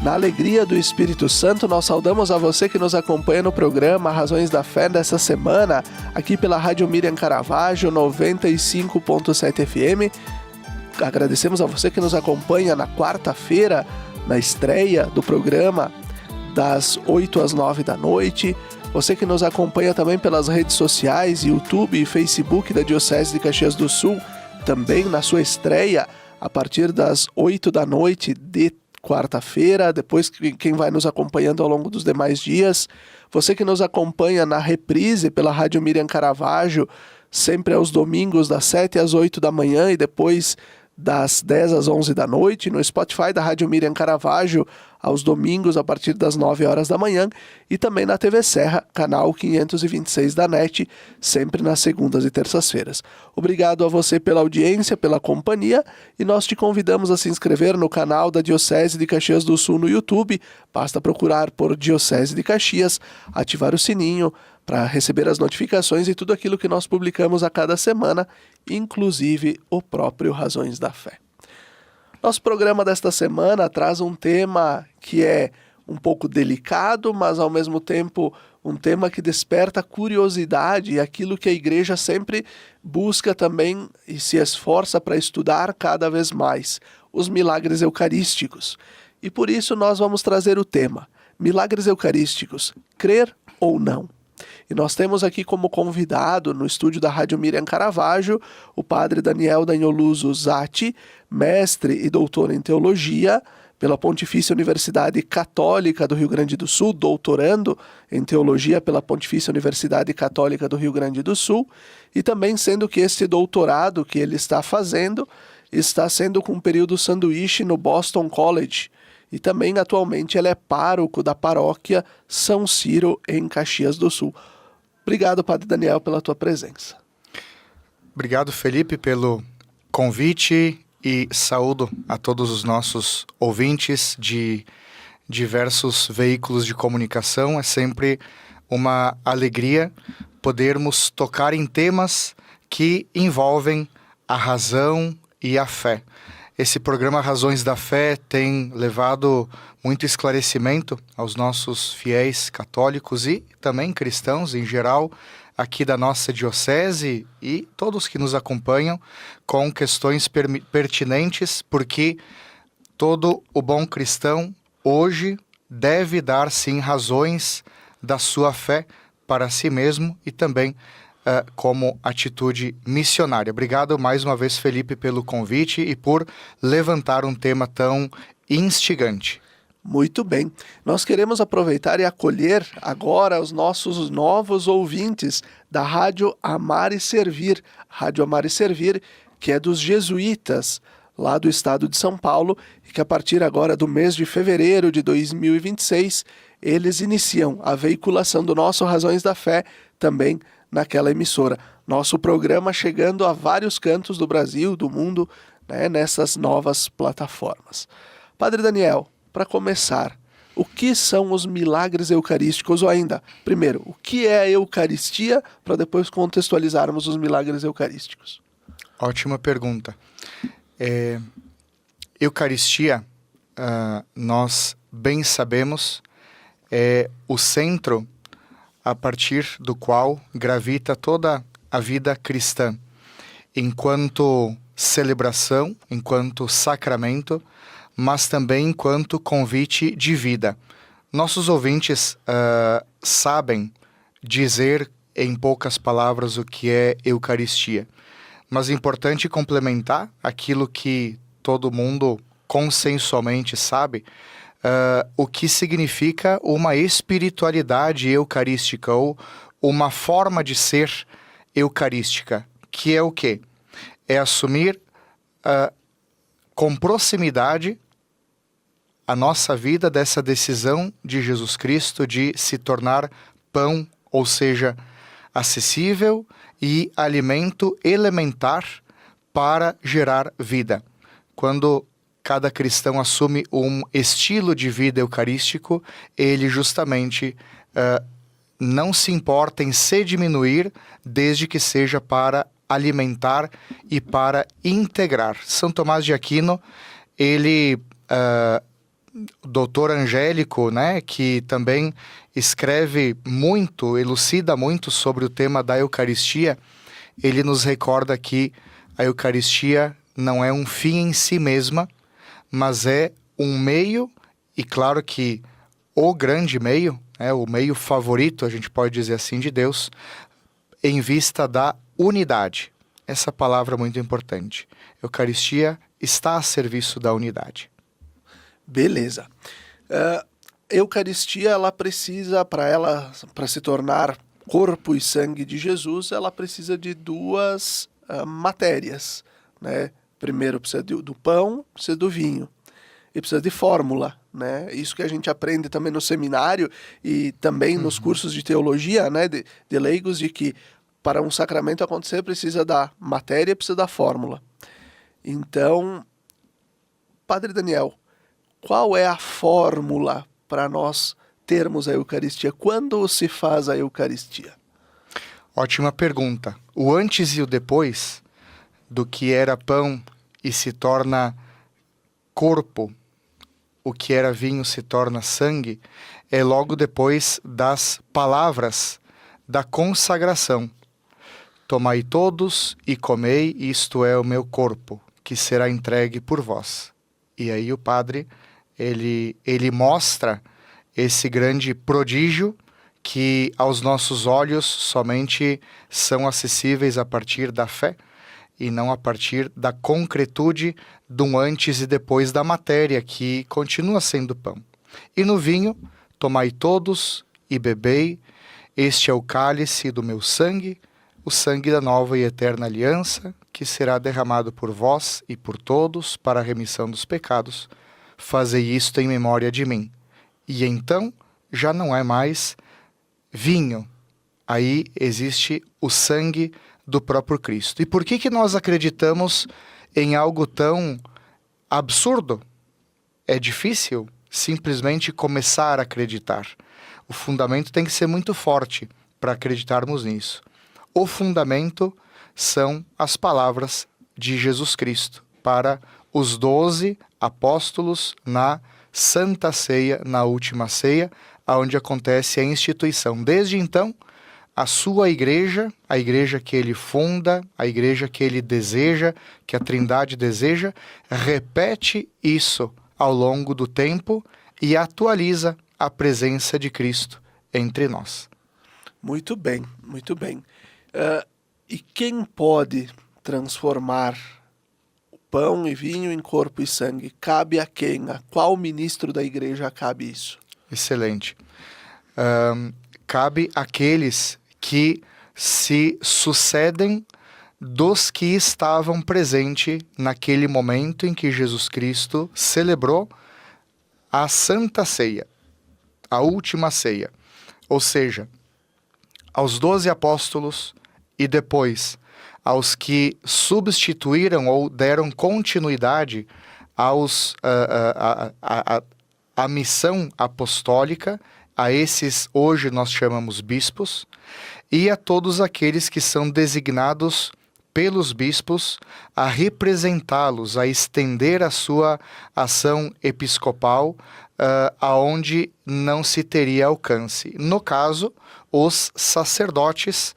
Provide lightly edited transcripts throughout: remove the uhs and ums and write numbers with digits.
Na alegria do Espírito Santo, nós saudamos a você que nos acompanha no programa Razões da Fé dessa semana, aqui pela Rádio Miriam Caravaggio 95.7 FM. Agradecemos a você que nos acompanha na quarta-feira, na estreia do programa, das 8 às 9 da noite. Você que nos acompanha também pelas redes sociais, YouTube e Facebook da Diocese de Caxias do Sul, também na sua estreia, a partir das 8 da noite de quarta-feira, depois quem vai nos acompanhando ao longo dos demais dias. Você que nos acompanha na reprise pela Rádio Miriam Caravaggio, sempre aos domingos das 7 às 8 da manhã e depois das 10 às 11 da noite, no Spotify da Rádio Miriam Caravaggio, aos domingos a partir das 9 horas da manhã, e também na TV Serra, canal 526 da NET, sempre nas segundas e terças-feiras. Obrigado a você pela audiência, pela companhia, e nós te convidamos a se inscrever no canal da Diocese de Caxias do Sul no YouTube. Basta procurar por Diocese de Caxias, ativar o sininho para receber as notificações e tudo aquilo que nós publicamos a cada semana, inclusive o próprio Razões da Fé. Nosso programa desta semana traz um tema que é um pouco delicado, mas ao mesmo tempo um tema que desperta curiosidade e aquilo que a igreja sempre busca também e se esforça para estudar cada vez mais, os milagres eucarísticos. E por isso nós vamos trazer o tema: milagres eucarísticos, crer ou não? E nós temos aqui como convidado, no estúdio da Rádio Miriam Caravaggio, o padre Daniel Danioluso Zatti, mestre e doutor em teologia pela Pontifícia Universidade Católica do Rio Grande do Sul, doutorando em teologia pela Pontifícia Universidade Católica do Rio Grande do Sul, e também sendo que este doutorado que ele está fazendo está sendo com um período sanduíche no Boston College, e também atualmente ele é pároco da paróquia São Ciro em Caxias do Sul. Obrigado, Padre Daniel, pela tua presença. Obrigado, Felipe, pelo convite e saúdo a todos os nossos ouvintes de diversos veículos de comunicação. É sempre uma alegria podermos tocar em temas que envolvem a razão e a fé. Esse programa Razões da Fé tem levado muito esclarecimento aos nossos fiéis católicos e também cristãos em geral aqui da nossa diocese e todos que nos acompanham com questões pertinentes, porque todo o bom cristão hoje deve dar sim razões da sua fé para si mesmo e também como atitude missionária. Obrigado mais uma vez, Felipe, pelo convite e por levantar um tema tão instigante. Muito bem. Nós queremos aproveitar e acolher agora os nossos novos ouvintes da Rádio Amar e Servir. Rádio Amar e Servir, que é dos jesuítas, lá do estado de São Paulo, e que a partir agora do mês de fevereiro de 2026, eles iniciam a veiculação do nosso Razões da Fé também naquela emissora. Nosso programa chegando a vários cantos do Brasil, do mundo, né, nessas novas plataformas. Padre Daniel, para começar, o que são os milagres eucarísticos? Ou ainda, primeiro, o que é a Eucaristia, para depois contextualizarmos os milagres eucarísticos? Ótima pergunta. Eucaristia, nós bem sabemos, é o centro a partir do qual gravita toda a vida cristã, enquanto celebração, enquanto sacramento, mas também enquanto convite de vida. Nossos ouvintes sabem dizer em poucas palavras o que é Eucaristia, mas é importante complementar aquilo que todo mundo consensualmente sabe, o que significa uma espiritualidade eucarística ou uma forma de ser eucarística, que é o quê? É assumir com proximidade a nossa vida dessa decisão de Jesus Cristo de se tornar pão, ou seja, acessível e alimento elementar para gerar vida. Quando cada cristão assume um estilo de vida eucarístico, ele justamente não se importa em se diminuir, desde que seja para alimentar e para integrar. São Tomás de Aquino, ele doutor Angélico, né, que também escreve muito, elucida muito sobre o tema da Eucaristia, ele nos recorda que a Eucaristia não é um fim em si mesma, mas é um meio, e claro que o grande meio, o meio favorito, a gente pode dizer assim, de Deus, em vista da unidade. Essa palavra é muito importante. Eucaristia está a serviço da unidade. Beleza. Eucaristia, ela precisa, para se tornar corpo e sangue de Jesus, ela precisa de duas matérias, né? Primeiro precisa do pão, precisa do vinho. E precisa de fórmula, né? Isso que a gente aprende também no seminário e também nos cursos de teologia, né? De leigos, de que para um sacramento acontecer precisa da matéria, precisa da fórmula. Então, Padre Daniel, qual é a fórmula para nós termos a Eucaristia? Quando se faz a Eucaristia? Ótima pergunta. O antes e o depois do que era pão e se torna corpo, o que era vinho se torna sangue, é logo depois das palavras da consagração. Tomai todos e comei, isto é o meu corpo, que será entregue por vós. E aí o padre, ele mostra esse grande prodígio que aos nossos olhos somente são acessíveis a partir da fé e não a partir da concretude do antes e depois da matéria, que continua sendo pão. E no vinho, tomai todos e bebei, este é o cálice do meu sangue, o sangue da nova e eterna aliança, que será derramado por vós e por todos para a remissão dos pecados. Fazei isto em memória de mim. E então já não é mais vinho. Aí existe o sangue do próprio Cristo. E por que nós acreditamos em algo tão absurdo? É difícil simplesmente começar a acreditar. O fundamento tem que ser muito forte para acreditarmos nisso. O fundamento são as palavras de Jesus Cristo para os 12 apóstolos na Santa Ceia, na última ceia, onde acontece a instituição. Desde então, a sua igreja, a igreja que ele funda, a igreja que ele deseja, que a Trindade deseja, repete isso ao longo do tempo e atualiza a presença de Cristo entre nós. Muito bem, muito bem. E quem pode transformar o pão e vinho em corpo e sangue? Cabe a quem? A qual ministro da igreja cabe isso? Excelente. Cabe àqueles que se sucedem dos que estavam presentes naquele momento em que Jesus Cristo celebrou a Santa Ceia, a última ceia. Ou seja, aos 12 apóstolos e depois aos que substituíram ou deram continuidade à missão apostólica, a esses hoje nós chamamos bispos, e a todos aqueles que são designados pelos bispos a representá-los, a estender a sua ação episcopal aonde não se teria alcance. No caso, os sacerdotes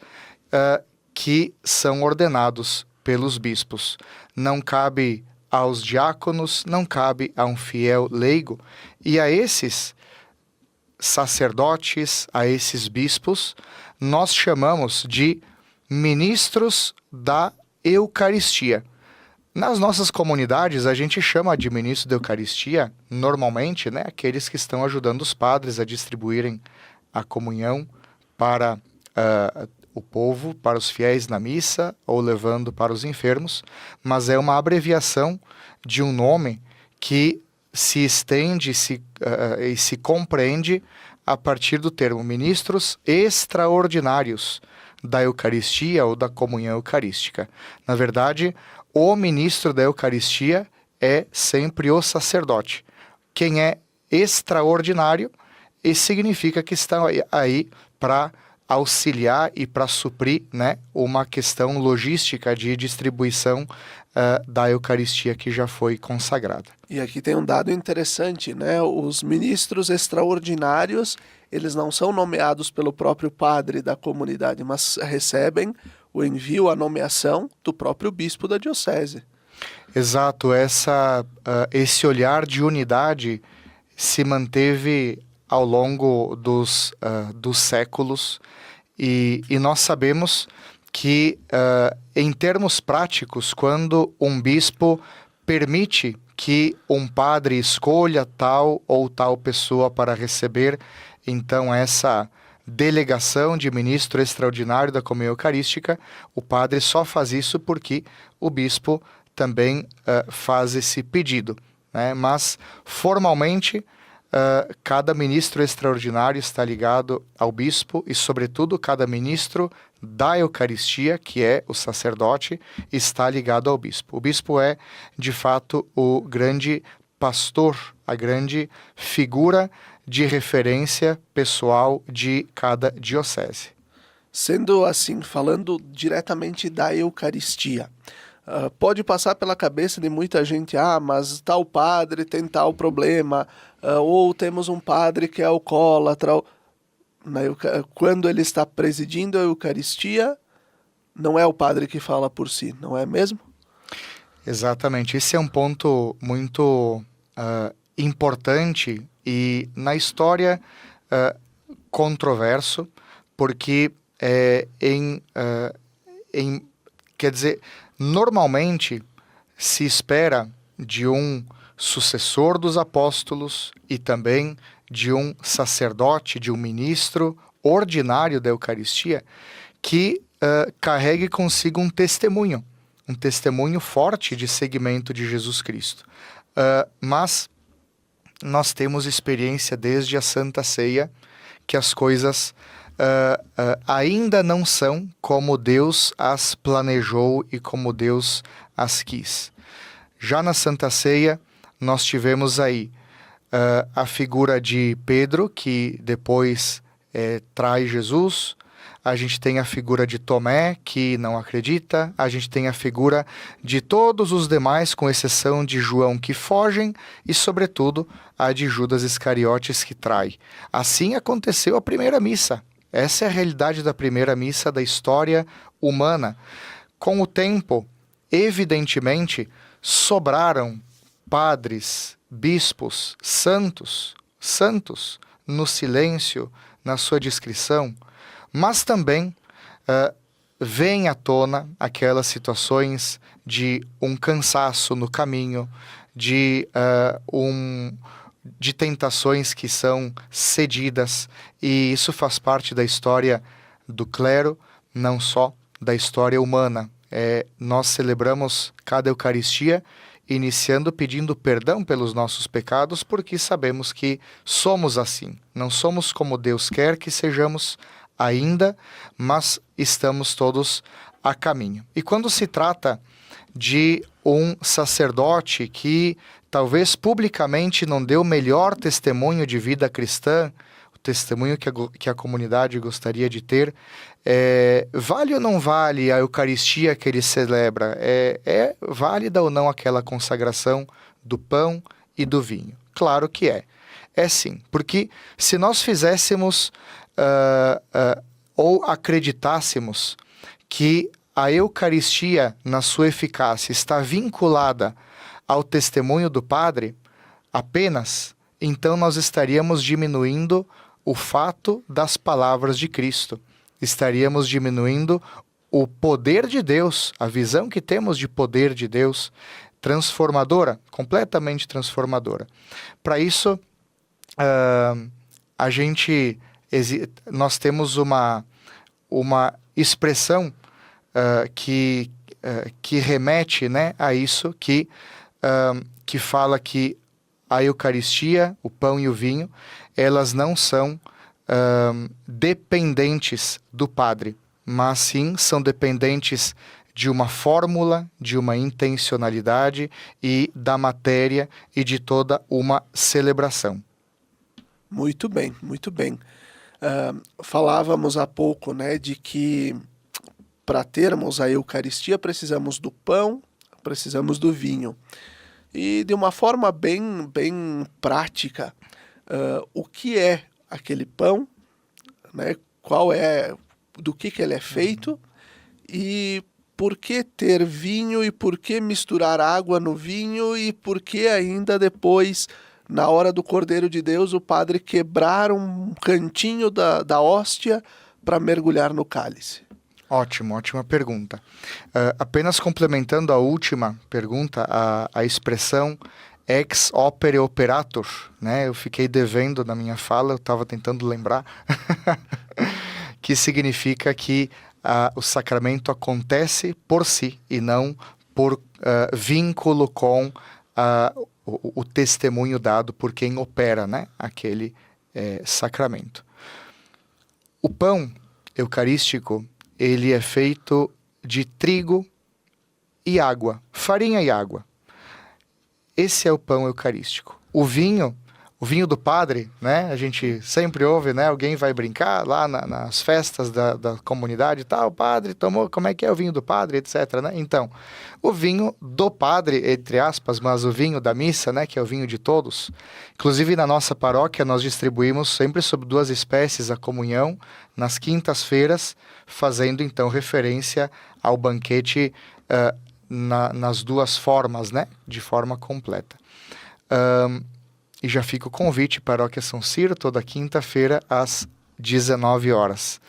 que são ordenados pelos bispos. Não cabe aos diáconos, não cabe a um fiel leigo, e a esses sacerdotes, a esses bispos, nós chamamos de ministros da Eucaristia. Nas nossas comunidades, a gente chama de ministro da Eucaristia, normalmente, né, aqueles que estão ajudando os padres a distribuírem a comunhão para o povo, para os fiéis na missa, ou levando para os enfermos, mas é uma abreviação de um nome que se estende e se compreende a partir do termo ministros extraordinários da Eucaristia ou da comunhão eucarística. Na verdade, o ministro da Eucaristia é sempre o sacerdote. Quem é extraordinário, isso significa que está aí para auxiliar e para suprir, né, uma questão logística de distribuição da Eucaristia que já foi consagrada. E aqui tem um dado interessante, né? Os ministros extraordinários, eles não são nomeados pelo próprio padre da comunidade, mas recebem o envio, a nomeação do próprio bispo da diocese. Exato, esse olhar de unidade se manteve ao longo dos séculos e nós sabemos que, em termos práticos, quando um bispo permite que um padre escolha tal ou tal pessoa para receber, então, essa delegação de ministro extraordinário da comunhão eucarística, o padre só faz isso porque o bispo também faz esse pedido, né? Mas, formalmente, cada ministro extraordinário está ligado ao bispo e, sobretudo, cada ministro da Eucaristia, que é o sacerdote, está ligado ao bispo. O bispo é, de fato, o grande pastor, a grande figura de referência pessoal de cada diocese. Sendo assim, falando diretamente da Eucaristia, pode passar pela cabeça de muita gente, mas tal padre tem tal problema, ou temos um padre que é alcoólatra. Quando ele está presidindo a Eucaristia, não é o padre que fala por si, não é mesmo? Exatamente. Esse é um ponto muito importante e na história controverso, porque quer dizer, normalmente se espera de um sucessor dos apóstolos e também de um sacerdote, de um ministro ordinário da Eucaristia, que carregue consigo um testemunho forte de seguimento de Jesus Cristo. Mas nós temos experiência desde a Santa Ceia que as coisas ainda não são como Deus as planejou e como Deus as quis. Já na Santa Ceia, nós tivemos aí a figura de Pedro, que depois trai Jesus. A gente tem a figura de Tomé, que não acredita. A gente tem a figura de todos os demais, com exceção de João, que fogem. E, sobretudo, a de Judas Iscariotes, que trai. Assim aconteceu a primeira missa. Essa é a realidade da primeira missa da história humana. Com o tempo, evidentemente, sobraram padres, bispos, santos, no silêncio, na sua discrição, mas também vêm à tona aquelas situações de um cansaço no caminho, de tentações que são cedidas, e isso faz parte da história do clero, não só da história humana. Nós celebramos cada Eucaristia iniciando pedindo perdão pelos nossos pecados, porque sabemos que somos assim. Não somos como Deus quer que sejamos ainda, mas estamos todos a caminho. E quando se trata de um sacerdote que talvez publicamente não deu o melhor testemunho de vida cristã, o testemunho que a comunidade gostaria de ter, vale ou não vale a Eucaristia que ele celebra? É válida ou não aquela consagração do pão e do vinho? Claro que é. É sim, porque se nós fizéssemos ou acreditássemos que a Eucaristia, na sua eficácia, está vinculada ao testemunho do Padre apenas, então nós estaríamos diminuindo o fato das palavras de Cristo. Estaríamos diminuindo o poder de Deus, a visão que temos de poder de Deus, transformadora, completamente transformadora. Para isso, nós temos uma expressão que remete, né, a isso, que fala que a Eucaristia, o pão e o vinho, elas não são dependentes do Padre, mas sim são dependentes de uma fórmula, de uma intencionalidade e da matéria e de toda uma celebração. Muito bem, muito bem. Falávamos há pouco, né, de que para termos a Eucaristia precisamos do pão, precisamos do vinho. E de uma forma bem prática, o que é aquele pão, né? Qual é, do que ele é feito, e por que ter vinho, e por que misturar água no vinho, e por que ainda depois, na hora do Cordeiro de Deus, o padre quebrar um cantinho da hóstia para mergulhar no cálice? Ótimo, ótima pergunta. Apenas complementando a última pergunta, a expressão ex opere operator, né? Eu fiquei devendo na minha fala, eu estava tentando lembrar, que significa que o sacramento acontece por si e não por vínculo com o testemunho dado por quem opera, né? Aquele sacramento. O pão eucarístico, ele é feito de trigo e água, farinha e água. Esse é o pão eucarístico. O vinho do padre, né? A gente sempre ouve, né? Alguém vai brincar lá nas festas da comunidade e tal, o padre tomou, como é que é o vinho do padre, etc, né? Então, o vinho do padre, entre aspas, mas o vinho da missa, né? Que é o vinho de todos. Inclusive, na nossa paróquia, nós distribuímos sempre sob 2 espécies a comunhão, nas quintas-feiras, fazendo, então, referência ao banquete nas 2 formas, né? De forma completa. E já fica o convite, Paróquia São Ciro, toda quinta-feira, às 19 horas.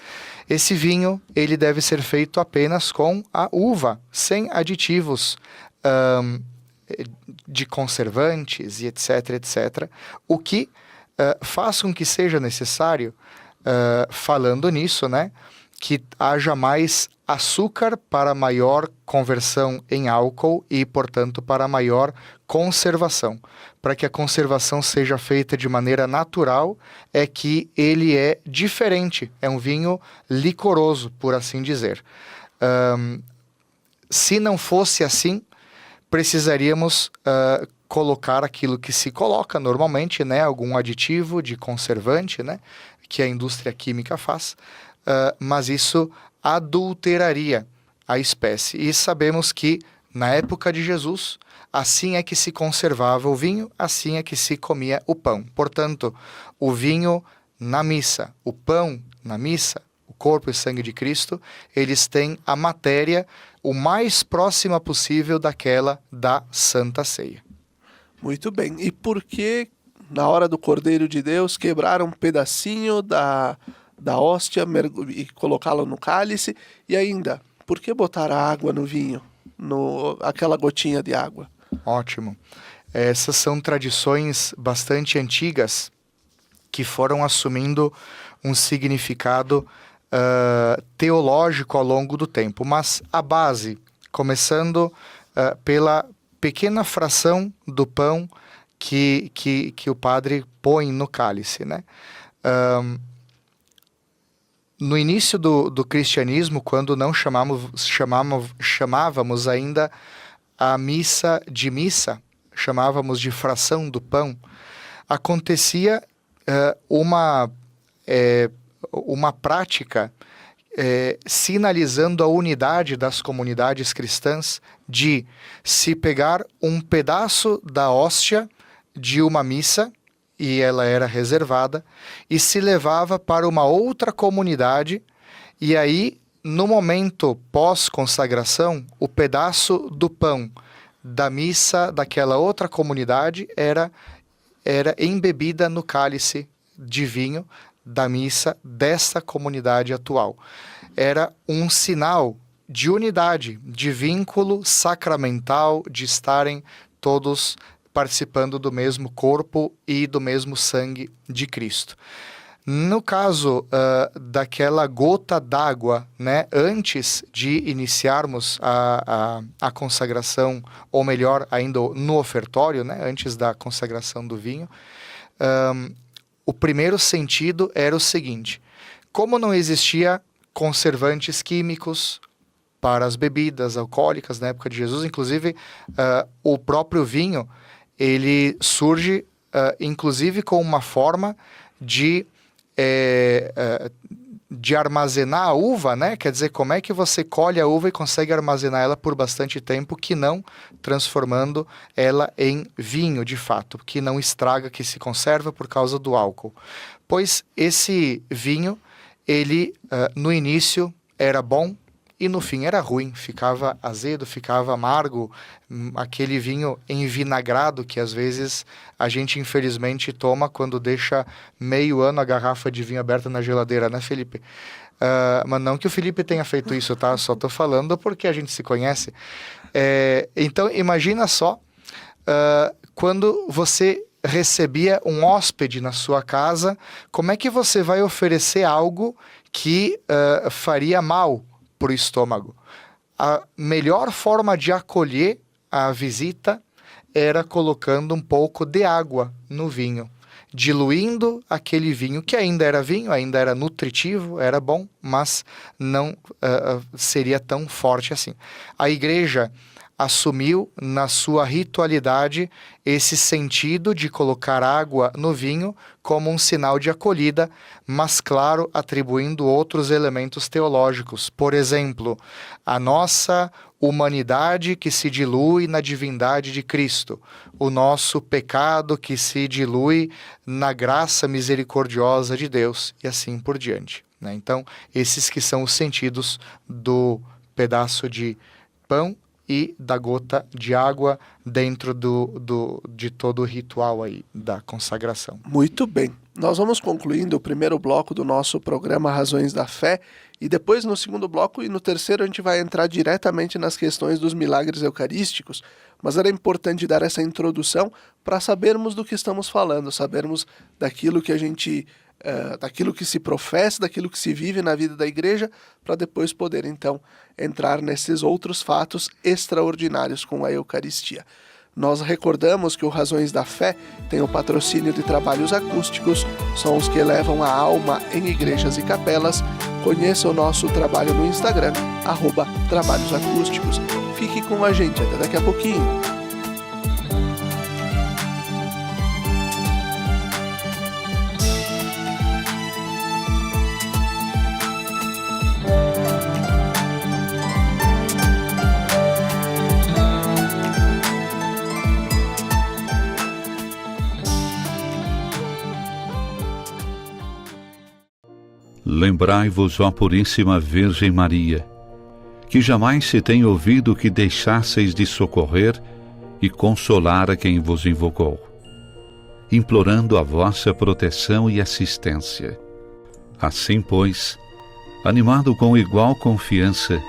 Esse vinho, ele deve ser feito apenas com a uva, sem aditivos de conservantes e etc, etc. O que faz com que seja necessário, falando nisso, né, que haja mais açúcar para maior conversão em álcool e, portanto, para maior conservação. Para que a conservação seja feita de maneira natural, é que ele é diferente. É um vinho licoroso, por assim dizer. Se não fosse assim, precisaríamos colocar aquilo que se coloca normalmente, né? Algum aditivo de conservante, né? Que a indústria química faz. Mas isso adulteraria a espécie. E sabemos que, na época de Jesus, assim é que se conservava o vinho, assim é que se comia o pão. Portanto, o vinho na missa, o pão na missa, o corpo e sangue de Cristo, eles têm a matéria o mais próxima possível daquela da Santa Ceia. Muito bem. E por que, na hora do Cordeiro de Deus, quebrar um pedacinho da hóstia e colocá-la no cálice? E ainda, por que botar a água no vinho? Aquela gotinha de água? Ótimo. Essas são tradições bastante antigas que foram assumindo um significado teológico ao longo do tempo. Mas a base, começando pela pequena fração do pão que o padre põe no cálice, né? No início do cristianismo, quando não chamávamos ainda a missa de missa, chamávamos de fração do pão, acontecia uma prática sinalizando a unidade das comunidades cristãs de se pegar um pedaço da hóstia de uma missa, e ela era reservada, e se levava para uma outra comunidade, e aí, no momento pós-consagração, o pedaço do pão da missa daquela outra comunidade era embebida no cálice de vinho da missa dessa comunidade atual. Era um sinal de unidade, de vínculo sacramental, de estarem todos participando do mesmo corpo e do mesmo sangue de Cristo. No caso daquela gota d'água, né, antes de iniciarmos a consagração, ou melhor, ainda no ofertório, né, antes da consagração do vinho, o primeiro sentido era o seguinte: como não existia conservantes químicos para as bebidas alcoólicas na época de Jesus, inclusive o próprio vinho, ele surge inclusive com uma forma de de armazenar a uva, né? Quer dizer, como é que você colhe a uva e consegue armazenar ela por bastante tempo, que não transformando ela em vinho, de fato, que não estraga, que se conserva por causa do álcool. Pois esse vinho, ele no início era bom e no fim era ruim, ficava azedo, ficava amargo, aquele vinho envinagrado que às vezes a gente infelizmente toma quando deixa meio ano a garrafa de vinho aberta na geladeira, né, Felipe? Mas não que o Felipe tenha feito isso, tá? Só tô falando porque a gente se conhece. Então, imagina só, quando você recebia um hóspede na sua casa, como é que você vai oferecer algo que faria mal para o estômago? A melhor forma de acolher a visita era colocando um pouco de água no vinho, diluindo aquele vinho, que ainda era vinho, ainda era nutritivo, era bom, mas não seria tão forte assim. A igreja assumiu na sua ritualidade esse sentido de colocar água no vinho como um sinal de acolhida, mas claro, atribuindo outros elementos teológicos. Por exemplo, a nossa humanidade que se dilui na divindade de Cristo, o nosso pecado que se dilui na graça misericordiosa de Deus e assim por diante, né? Então, esses que são os sentidos do pedaço de pão e da gota de água dentro de todo o ritual aí da consagração. Muito bem. Nós vamos concluindo o primeiro bloco do nosso programa Razões da Fé, e depois no segundo bloco e no terceiro a gente vai entrar diretamente nas questões dos milagres eucarísticos, mas era importante dar essa introdução para sabermos do que estamos falando, sabermos daquilo que a gente daquilo que se professa, daquilo que se vive na vida da igreja, para depois poder então entrar nesses outros fatos extraordinários com a Eucaristia. Nós recordamos que o Razões da Fé tem o patrocínio de trabalhos acústicos, sons que elevam a alma em igrejas e capelas. Conheça o nosso trabalho no Instagram, @trabalhosacústicos. Fique com a gente, até daqui a pouquinho. Lembrai-vos, ó Puríssima Virgem Maria, que jamais se tem ouvido que deixasseis de socorrer e consolar a quem vos invocou, implorando a vossa proteção e assistência. Assim, pois, animado com igual confiança,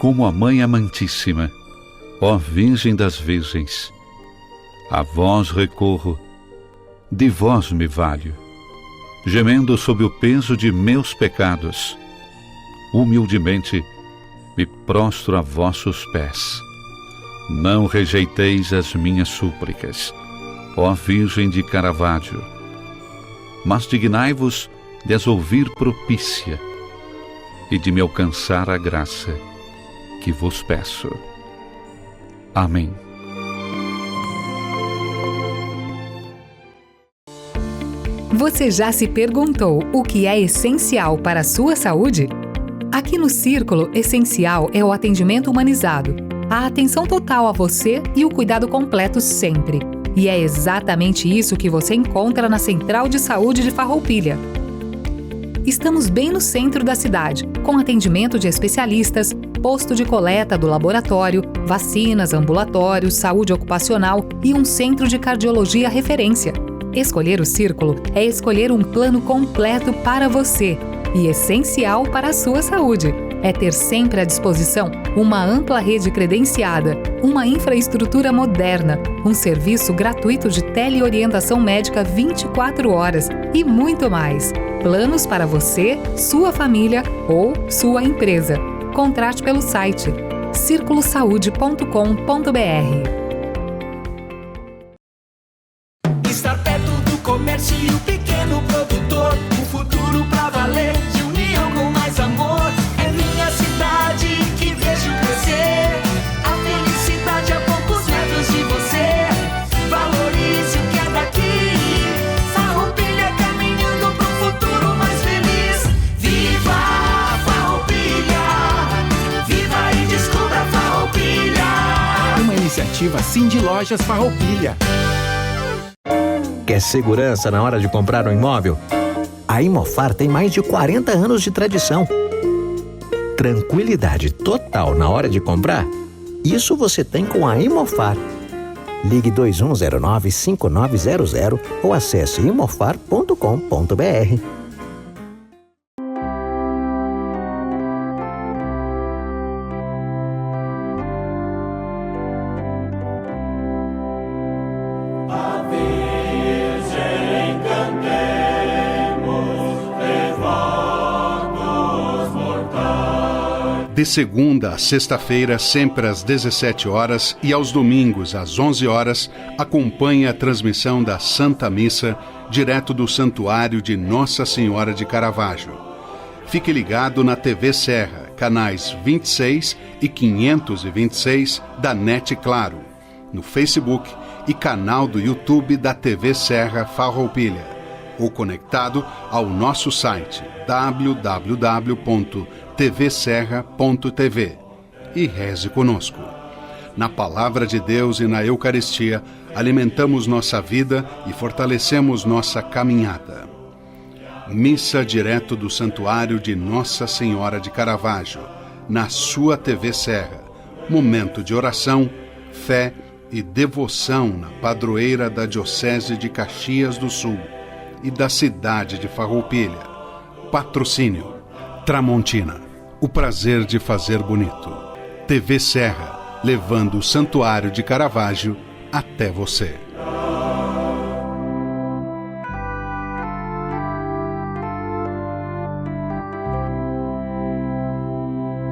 como a Mãe Amantíssima, ó Virgem das Virgens, a vós recorro, de vós me valho, gemendo sob o peso de meus pecados, humildemente me prostro a vossos pés. Não rejeiteis as minhas súplicas, ó Virgem de Caravaggio, mas dignai-vos de as ouvir propícia e de me alcançar a graça que vos peço. Amém. Você já se perguntou o que é essencial para a sua saúde? Aqui no Círculo, essencial é o atendimento humanizado, a atenção total a você e o cuidado completo sempre. E é exatamente isso que você encontra na Central de Saúde de Farroupilha. Estamos bem no centro da cidade, com atendimento de especialistas, posto de coleta do laboratório, vacinas, ambulatórios, saúde ocupacional e um centro de cardiologia referência. Escolher o Círculo é escolher um plano completo para você e essencial para a sua saúde. É ter sempre à disposição uma ampla rede credenciada, uma infraestrutura moderna, um serviço gratuito de teleorientação médica 24 horas e muito mais. Planos para você, sua família ou sua empresa. Contrate pelo site circulosaude.com.br. Estar perto do comércio e o pequeno produtor, um futuro pra valer, de união com mais amor. É minha cidade que vejo crescer, a felicidade a poucos metros de você. Valorize o que é daqui, Farroupilha caminhando pro futuro Cooperativa Cindy Lojas Farroupilha. Quer segurança na hora de comprar um imóvel? A Imofar tem mais de 40 anos de tradição. Tranquilidade total na hora de comprar? Isso você tem com a Imofar. Ligue 2109-5900 ou acesse imofar.com.br. De segunda a sexta-feira, sempre às 17 horas e aos domingos às 11 horas, acompanhe a transmissão da Santa Missa direto do Santuário de Nossa Senhora de Caravaggio. Fique ligado na TV Serra, canais 26 e 526 da NET Claro, no Facebook e canal do YouTube da TV Serra Farroupilha, ou conectado ao nosso site www.tvserra.tv e reze conosco. Na Palavra de Deus e na Eucaristia, alimentamos nossa vida e fortalecemos nossa caminhada. Missa direto do Santuário de Nossa Senhora de Caravaggio, na sua TV Serra. Momento de oração, fé e devoção na padroeira da Diocese de Caxias do Sul e da cidade de Farroupilha. Patrocínio Tramontina, o prazer de fazer bonito. TV Serra, levando o Santuário de Caravaggio até você.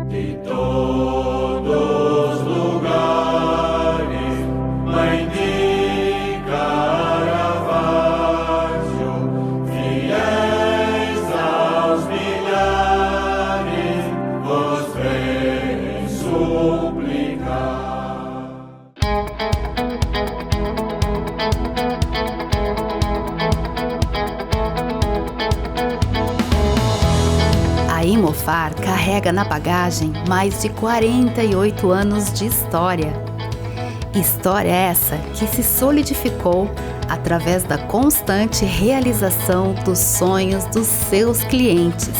De todos os lugares, Mãe de Caravaggio, fiéis aos milhares, vos vem suplicar. A Imofar carrega na bagagem mais de 48 anos de história. História essa que se solidificou através da constante realização dos sonhos dos seus clientes.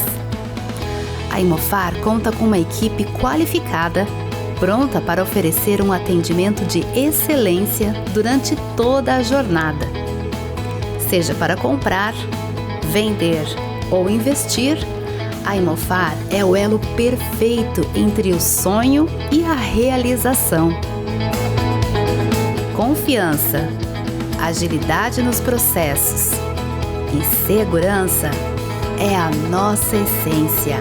A Imofar conta com uma equipe qualificada, pronta para oferecer um atendimento de excelência durante toda a jornada. Seja para comprar, vender ou investir, a Imofar é o elo perfeito entre o sonho e a realização. Confiança, agilidade nos processos e segurança é a nossa essência.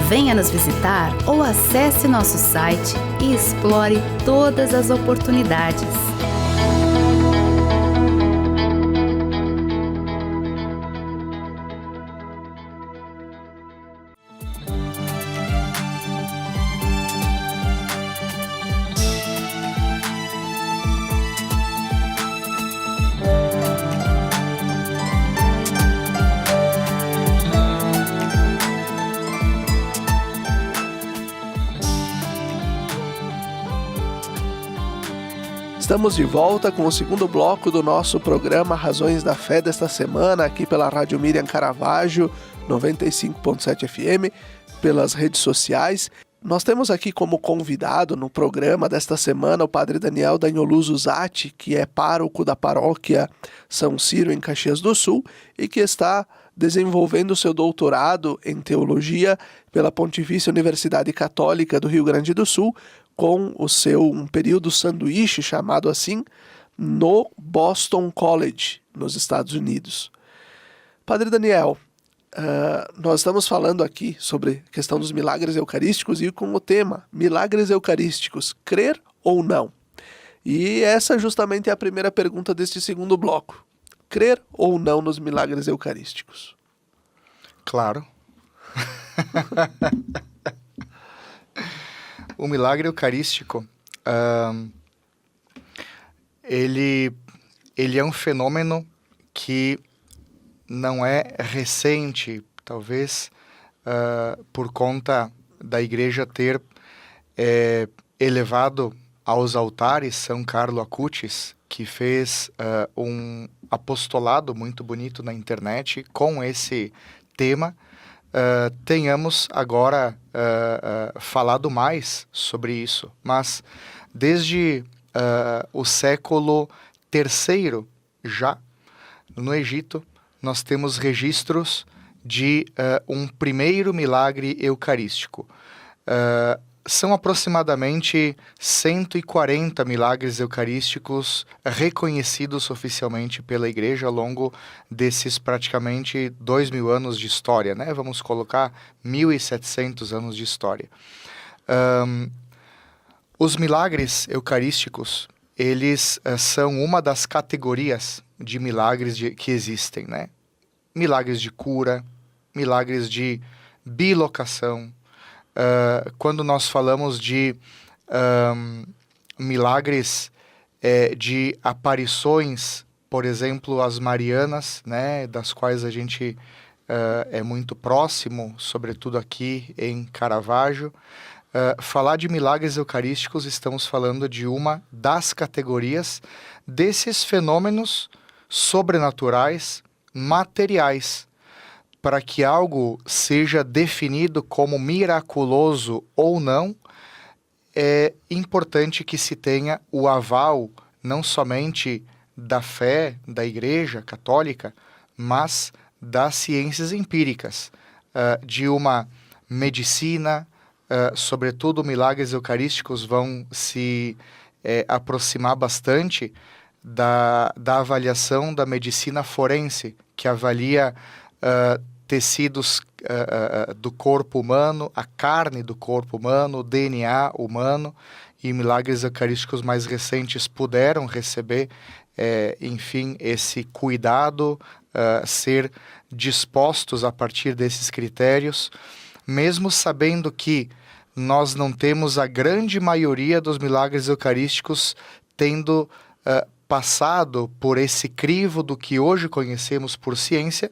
Venha nos visitar ou acesse nosso site e explore todas as oportunidades. Estamos de volta com o segundo bloco do nosso programa Razões da Fé desta semana, aqui pela Rádio Miriam Caravaggio, 95.7 FM, pelas redes sociais. Nós temos aqui como convidado no programa desta semana o Padre Daniel Dagnolus Zatti, que é pároco da paróquia São Ciro, em Caxias do Sul, e que está desenvolvendo seu doutorado em teologia pela Pontifícia Universidade Católica do Rio Grande do Sul, com o seu um período sanduíche, chamado assim, no Boston College, nos Estados Unidos. Padre Daniel, nós estamos falando aqui sobre a questão dos milagres eucarísticos e com o tema milagres eucarísticos, crer ou não? E essa justamente é a primeira pergunta deste segundo bloco. Crer ou não nos milagres eucarísticos? Claro. O milagre eucarístico, ele é um fenômeno que não é recente, talvez por conta da igreja ter elevado aos altares São Carlo Acutis, que fez um apostolado muito bonito na internet com esse tema, tenhamos agora falado mais sobre isso. Mas desde o século III, já no Egito, nós temos registros de um primeiro milagre eucarístico. São aproximadamente 140 milagres eucarísticos reconhecidos oficialmente pela Igreja ao longo desses praticamente 2.000 anos de história, né? Vamos colocar 1.700 anos de história. Os milagres eucarísticos, eles são uma das categorias de milagres que existem, né? Milagres de cura, milagres de bilocação. Quando nós falamos de milagres de aparições, por exemplo, as marianas, né, das quais a gente é muito próximo, sobretudo aqui em Caravaggio, falar de milagres eucarísticos, estamos falando de uma das categorias desses fenômenos sobrenaturais, materiais. Para que algo seja definido como miraculoso ou não, é importante que se tenha o aval não somente da fé da Igreja Católica, mas das ciências empíricas, de uma medicina, sobretudo milagres eucarísticos vão se aproximar bastante da avaliação da medicina forense, que avalia tecidos do corpo humano, a carne do corpo humano, o DNA humano, e milagres eucarísticos mais recentes puderam receber, enfim, esse cuidado, ser dispostos a partir desses critérios, mesmo sabendo que nós não temos a grande maioria dos milagres eucarísticos tendo passado por esse crivo do que hoje conhecemos por ciência.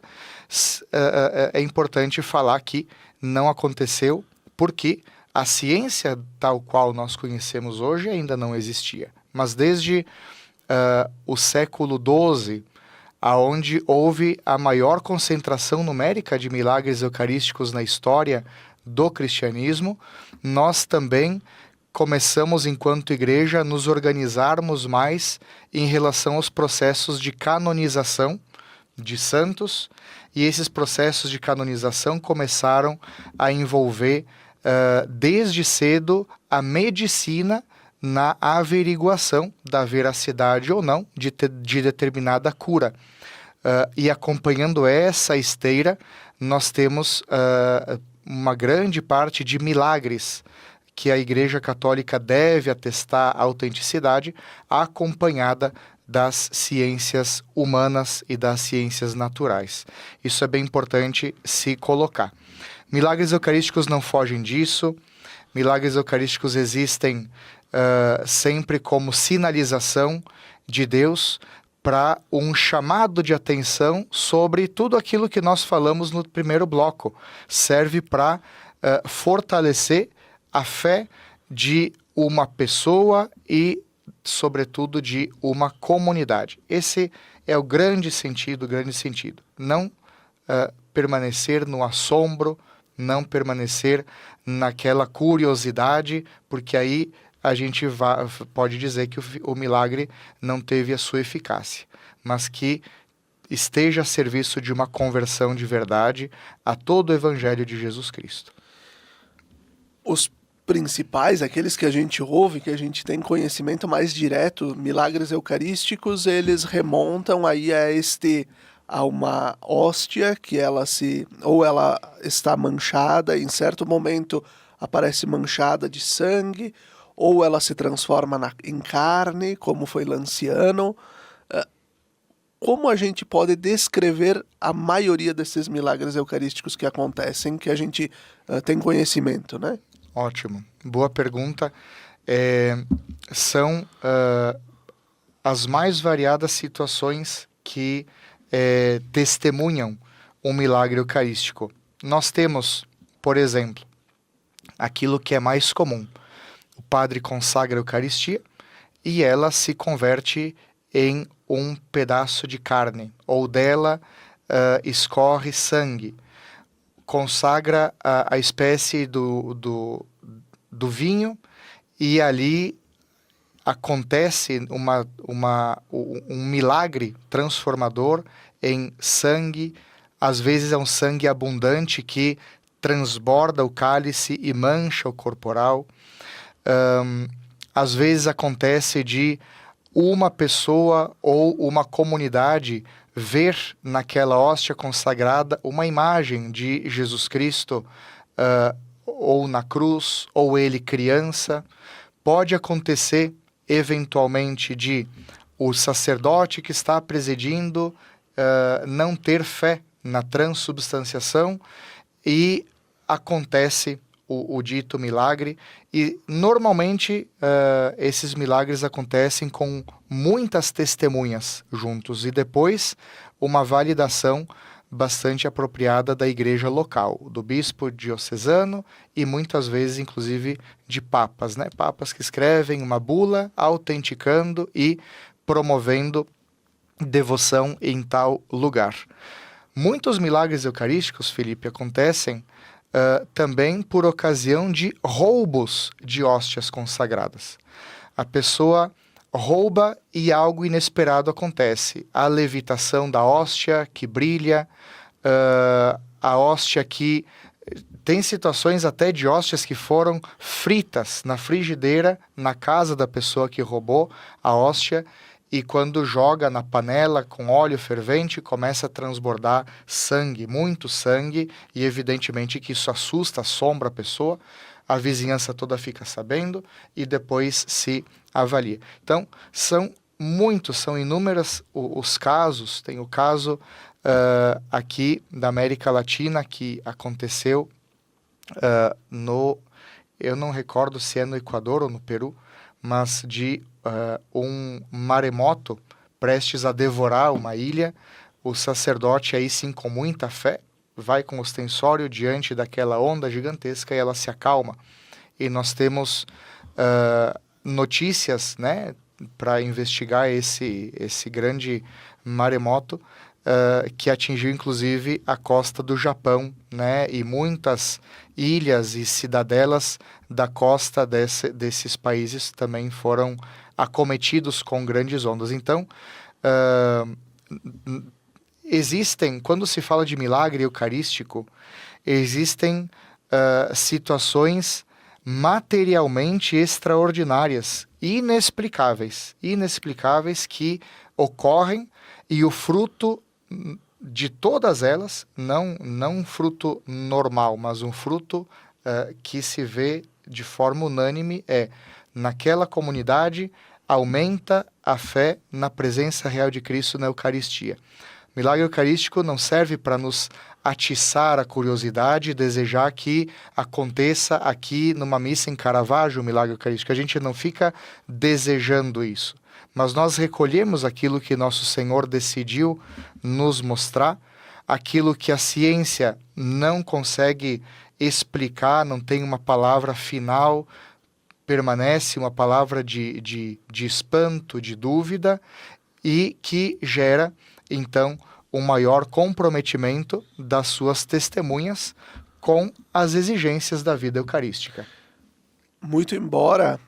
É importante falar que não aconteceu porque a ciência tal qual nós conhecemos hoje ainda não existia. Mas desde o século XII, aonde houve a maior concentração numérica de milagres eucarísticos na história do cristianismo, nós também começamos, enquanto igreja, a nos organizarmos mais em relação aos processos de canonização de santos, e esses processos de canonização começaram a envolver, desde cedo, a medicina na averiguação da veracidade ou não de determinada cura. E acompanhando essa esteira, nós temos uma grande parte de milagres que a Igreja Católica deve atestar a autenticidade, acompanhada das ciências humanas e das ciências naturais. Isso é bem importante se colocar. Milagres eucarísticos não fogem disso. Milagres eucarísticos existem sempre como sinalização de Deus para um chamado de atenção sobre tudo aquilo que nós falamos no primeiro bloco. Serve para fortalecer a fé de uma pessoa e, sobretudo, de uma comunidade. Esse é o grande sentido, Não permanecer no assombro, não permanecer naquela curiosidade, porque aí a gente pode dizer que o milagre não teve a sua eficácia, mas que esteja a serviço de uma conversão de verdade a todo o Evangelho de Jesus Cristo. Os principais, aqueles que a gente ouve, que a gente tem conhecimento mais direto, milagres eucarísticos, eles remontam aí a uma hóstia que ela está manchada, em certo momento aparece manchada de sangue, ou ela se transforma em carne, como foi Lanciano. Como a gente pode descrever a maioria desses milagres eucarísticos que acontecem, que a gente tem conhecimento, né? Ótimo, boa pergunta. São as mais variadas situações que testemunham um milagre eucarístico. Nós temos, por exemplo, aquilo que é mais comum. O padre consagra a Eucaristia e ela se converte em um pedaço de carne, ou dela escorre sangue. Consagra a espécie do vinho e ali acontece um milagre transformador em sangue. Às vezes é um sangue abundante que transborda o cálice e mancha o corporal. Às vezes acontece de uma pessoa ou uma comunidade ver naquela hóstia consagrada uma imagem de Jesus Cristo, ou na cruz, ou ele criança. Pode acontecer, eventualmente, de o sacerdote que está presidindo não ter fé na transubstanciação e acontece o dito milagre. E, normalmente, esses milagres acontecem com muitas testemunhas juntos e depois uma validação bastante apropriada da igreja local, do bispo diocesano e muitas vezes, inclusive, de papas, né? Papas que escrevem uma bula autenticando e promovendo devoção em tal lugar. Muitos milagres eucarísticos, Felipe, acontecem também por ocasião de roubos de hóstias consagradas. A pessoa rouba e algo inesperado acontece. A levitação da hóstia que brilha, a hóstia que... Tem situações até de hóstias que foram fritas na frigideira, na casa da pessoa que roubou a hóstia, e quando joga na panela com óleo fervente, começa a transbordar sangue, muito sangue, e evidentemente que isso assusta, assombra a pessoa, a vizinhança toda fica sabendo e depois se avalia. Então, são inúmeros os casos. Tem o caso aqui da América Latina que aconteceu eu não recordo se é no Equador ou no Peru, mas de um maremoto prestes a devorar uma ilha. O sacerdote, aí sim, com muita fé, vai com o ostensório diante daquela onda gigantesca e ela se acalma. E nós temos notícias, né, para investigar esse grande maremoto que atingiu inclusive a costa do Japão, né, e muitas ilhas e cidadelas da costa desses países também foram acometidos com grandes ondas. Então, existem, quando se fala de milagre eucarístico, existem situações materialmente extraordinárias, inexplicáveis que ocorrem, e o fruto de todas elas, não um fruto normal, mas um fruto que se vê de forma unânime, naquela comunidade aumenta a fé na presença real de Cristo na Eucaristia. O milagre eucarístico não serve para nos atiçar a curiosidade e desejar que aconteça aqui numa missa em Caravaggio o milagre eucarístico. A gente não fica desejando isso, mas nós recolhemos aquilo que Nosso Senhor decidiu nos mostrar, aquilo que a ciência não consegue explicar, não tem uma palavra final, permanece uma palavra de espanto, de dúvida, e que gera, então, um maior comprometimento das suas testemunhas com as exigências da vida eucarística. Muito embora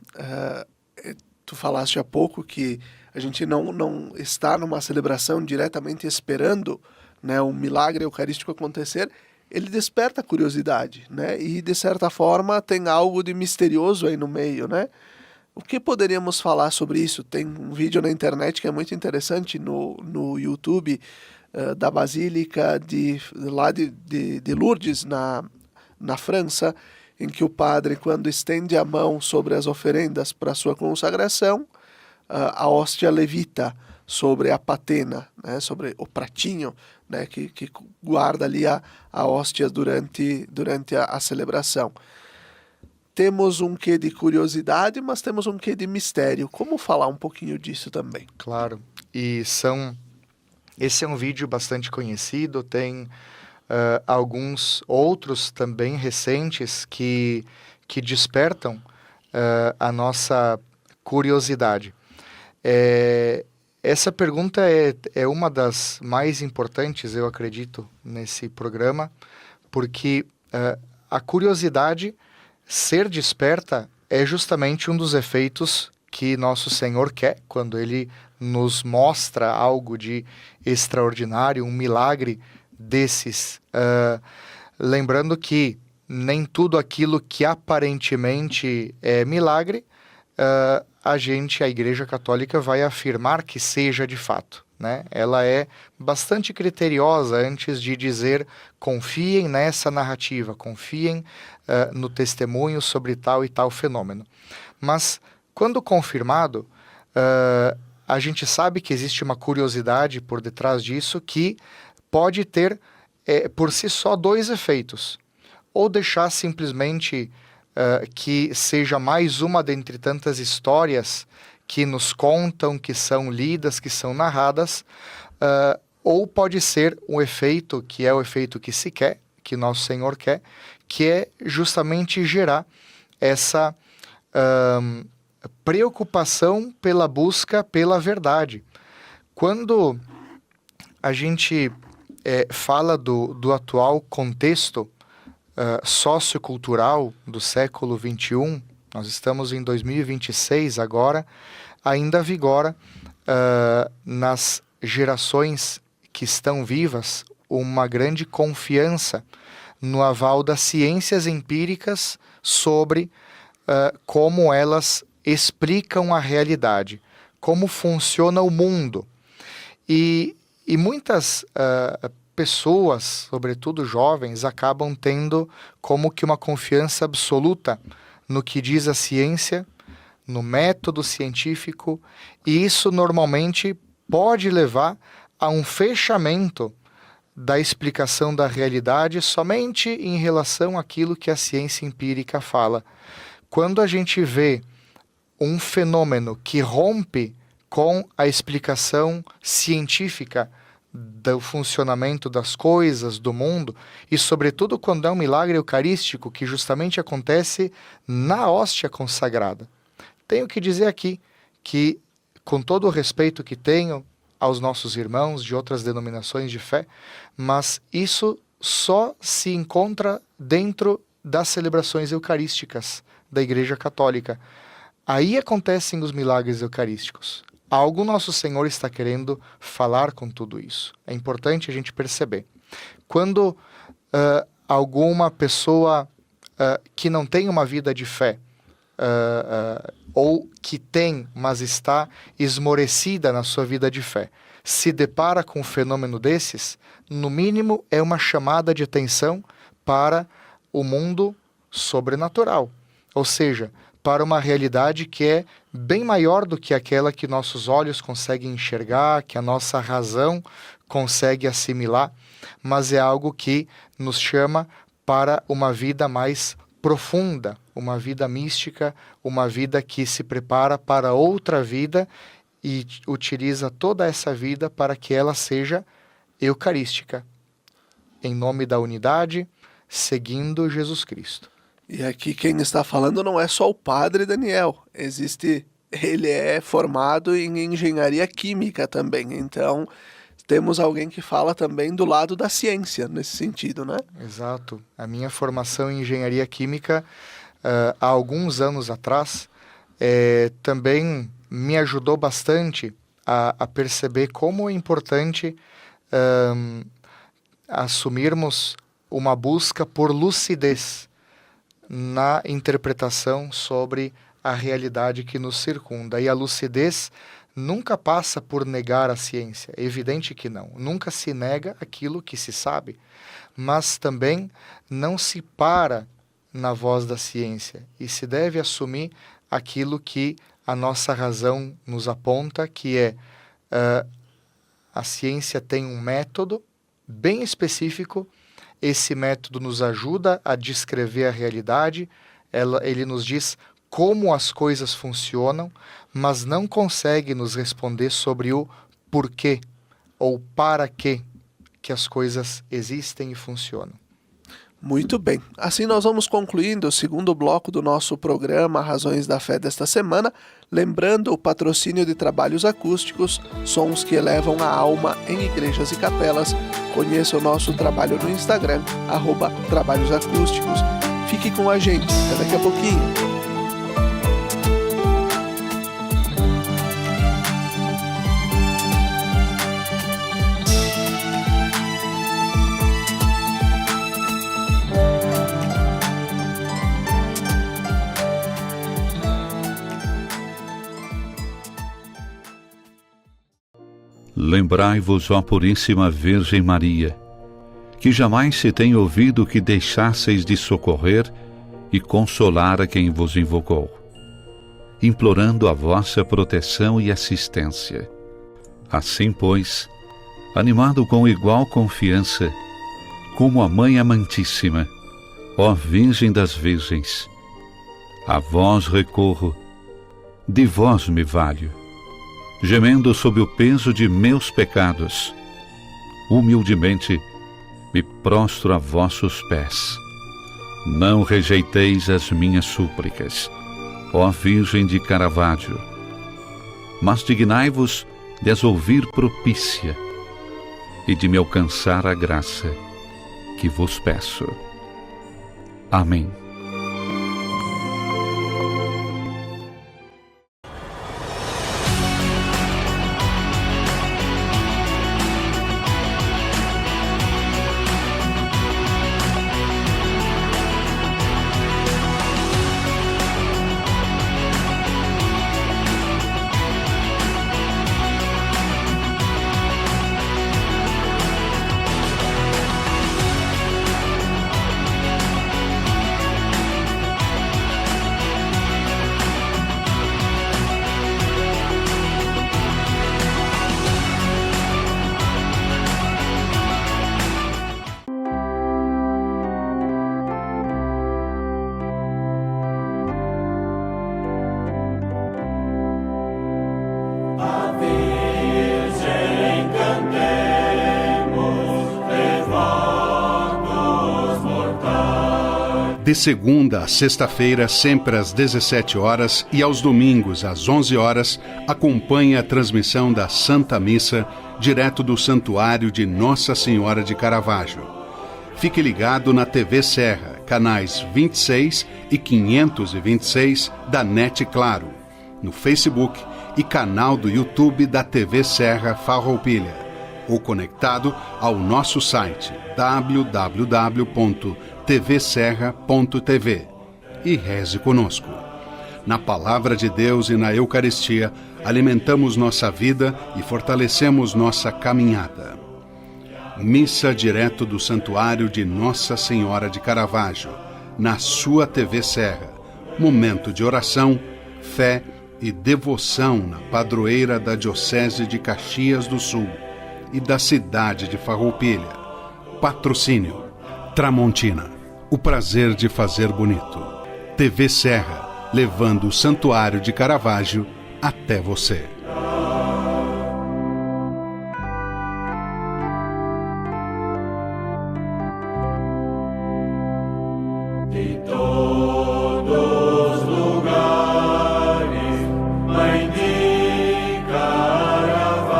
tu falaste há pouco que a gente não está numa celebração diretamente esperando, né, um milagre eucarístico acontecer, ele desperta a curiosidade, né? E, de certa forma, tem algo de misterioso aí no meio, né? O que poderíamos falar sobre isso? Tem um vídeo na internet que é muito interessante no YouTube da Basílica de Lourdes, na França, em que o padre, quando estende a mão sobre as oferendas para a sua consagração, a hóstia levita sobre a patena, né, sobre o pratinho, né, que guarda ali a hóstia durante a celebração. Temos um quê de curiosidade, mas temos um quê de mistério. Como falar um pouquinho disso também? Claro, e são Esse é um vídeo bastante conhecido, tem alguns outros também recentes que despertam a nossa curiosidade. Essa pergunta é uma das mais importantes, eu acredito, nesse programa, porque a curiosidade, ser desperta, é justamente um dos efeitos que nosso Senhor quer quando Ele nos mostra algo de extraordinário, um milagre desses. Lembrando que nem tudo aquilo que aparentemente é milagre, a Igreja Católica vai afirmar que seja de fato, né? Ela é bastante criteriosa antes de dizer confiem nessa narrativa, confiem no testemunho sobre tal e tal fenômeno. Mas, quando confirmado, a gente sabe que existe uma curiosidade por detrás disso que pode ter, por si só, dois efeitos. Ou deixar simplesmente que seja mais uma dentre tantas histórias que nos contam, que são lidas, que são narradas, ou pode ser um efeito, que é o efeito que se quer, que nosso Senhor quer, que é justamente gerar essa preocupação pela busca pela verdade. Quando a gente fala do atual contexto sociocultural do século XXI, nós estamos em 2026 agora, ainda vigora nas gerações que estão vivas uma grande confiança no aval das ciências empíricas sobre como elas explicam a realidade, como funciona o mundo. E muitas pessoas, sobretudo jovens, acabam tendo como que uma confiança absoluta no que diz a ciência, no método científico, e isso normalmente pode levar a um fechamento da explicação da realidade somente em relação àquilo que a ciência empírica fala. Quando a gente vê um fenômeno que rompe com a explicação científica do funcionamento das coisas, do mundo, e sobretudo quando é um milagre eucarístico que justamente acontece na hóstia consagrada. Tenho que dizer aqui que, com todo o respeito que tenho aos nossos irmãos de outras denominações de fé, mas isso só se encontra dentro das celebrações eucarísticas da Igreja Católica. Aí acontecem os milagres eucarísticos. Algo nosso Senhor está querendo falar com tudo isso. É importante a gente perceber. Quando alguma pessoa que não tem uma vida de fé, ou que tem, mas está esmorecida na sua vida de fé, se depara com um fenômeno desses, no mínimo é uma chamada de atenção para o mundo sobrenatural. Ou seja, para uma realidade que é bem maior do que aquela que nossos olhos conseguem enxergar, que a nossa razão consegue assimilar, mas é algo que nos chama para uma vida mais profunda, uma vida mística, uma vida que se prepara para outra vida e utiliza toda essa vida para que ela seja eucarística, em nome da unidade, seguindo Jesus Cristo. E aqui quem está falando não é só o padre Daniel, ele é formado em engenharia química também, então temos alguém que fala também do lado da ciência nesse sentido, né? Exato. A minha formação em engenharia química, há alguns anos atrás, também me ajudou bastante a perceber como é importante assumirmos uma busca por lucidez na interpretação sobre a realidade que nos circunda. E a lucidez nunca passa por negar a ciência, é evidente que não. Nunca se nega aquilo que se sabe, mas também não se para na voz da ciência e se deve assumir aquilo que a nossa razão nos aponta, que é a ciência tem um método bem específico. Esse método nos ajuda a descrever a realidade, ele nos diz como as coisas funcionam, mas não consegue nos responder sobre o porquê ou para que as coisas existem e funcionam. Muito bem. Assim nós vamos concluindo o segundo bloco do nosso programa Razões da Fé desta semana, lembrando o patrocínio de trabalhos acústicos, sons que elevam a alma em igrejas e capelas. Conheça o nosso trabalho no Instagram, @trabalhosacústicos. Fique com a gente, até daqui a pouquinho. Lembrai-vos, ó Puríssima Virgem Maria, que jamais se tem ouvido que deixasseis de socorrer e consolar a quem vos invocou, implorando a vossa proteção e assistência. Assim, pois, animado com igual confiança, como a Mãe Amantíssima, ó Virgem das Virgens, a vós recorro, de vós me valho, gemendo sob o peso de meus pecados, humildemente me prostro a vossos pés. Não rejeiteis as minhas súplicas, ó Virgem de Caravaggio, mas dignai-vos de as ouvir propícia e de me alcançar a graça que vos peço. Amém. De segunda a sexta-feira, sempre às 17 horas e aos domingos às 11 horas, acompanhe a transmissão da Santa Missa, direto do Santuário de Nossa Senhora de Caravaggio. Fique ligado na TV Serra, canais 26 e 526 da NET Claro, no Facebook e canal do YouTube da TV Serra Farroupilha, ou conectado ao nosso site www.tvserra.tv e reze conosco. Na Palavra de Deus e na Eucaristia, alimentamos nossa vida e fortalecemos nossa caminhada. Missa direto do Santuário de Nossa Senhora de Caravaggio, na sua TV Serra. Momento de oração, fé e devoção na padroeira da Diocese de Caxias do Sul e da cidade de Farroupilha. Patrocínio Tramontina, o prazer de fazer bonito. TV Serra, levando o Santuário de Caravaggio até você. De todos os lugares, Mãe de Caravaggio,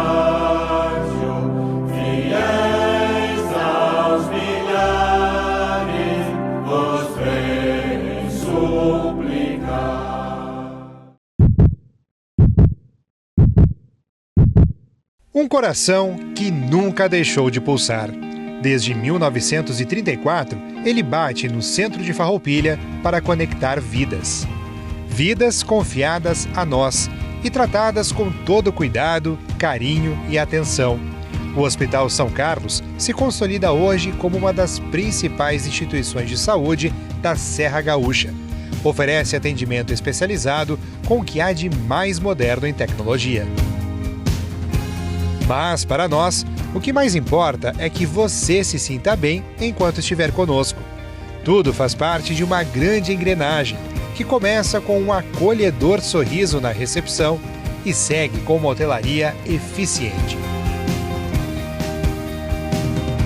fiéis aos milhares, vos vem suplicar. Um coração que nunca deixou de pulsar. Desde 1934, ele bate no centro de Farroupilha para conectar vidas. Vidas confiadas a nós e tratadas com todo cuidado, carinho e atenção. O Hospital São Carlos se consolida hoje como uma das principais instituições de saúde da Serra Gaúcha. Oferece atendimento especializado com o que há de mais moderno em tecnologia. Mas, para nós, o que mais importa é que você se sinta bem enquanto estiver conosco. Tudo faz parte de uma grande engrenagem, que começa com um acolhedor sorriso na recepção e segue com uma hotelaria eficiente.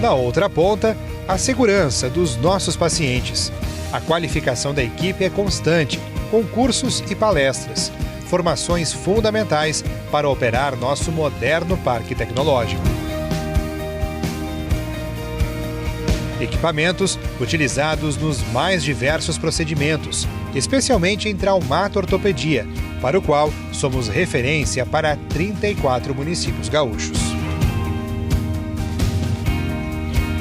Na outra ponta, a segurança dos nossos pacientes. A qualificação da equipe é constante, com cursos e palestras, formações fundamentais para operar nosso moderno parque tecnológico. Equipamentos utilizados nos mais diversos procedimentos, especialmente em traumato-ortopedia, para o qual somos referência para 34 municípios gaúchos.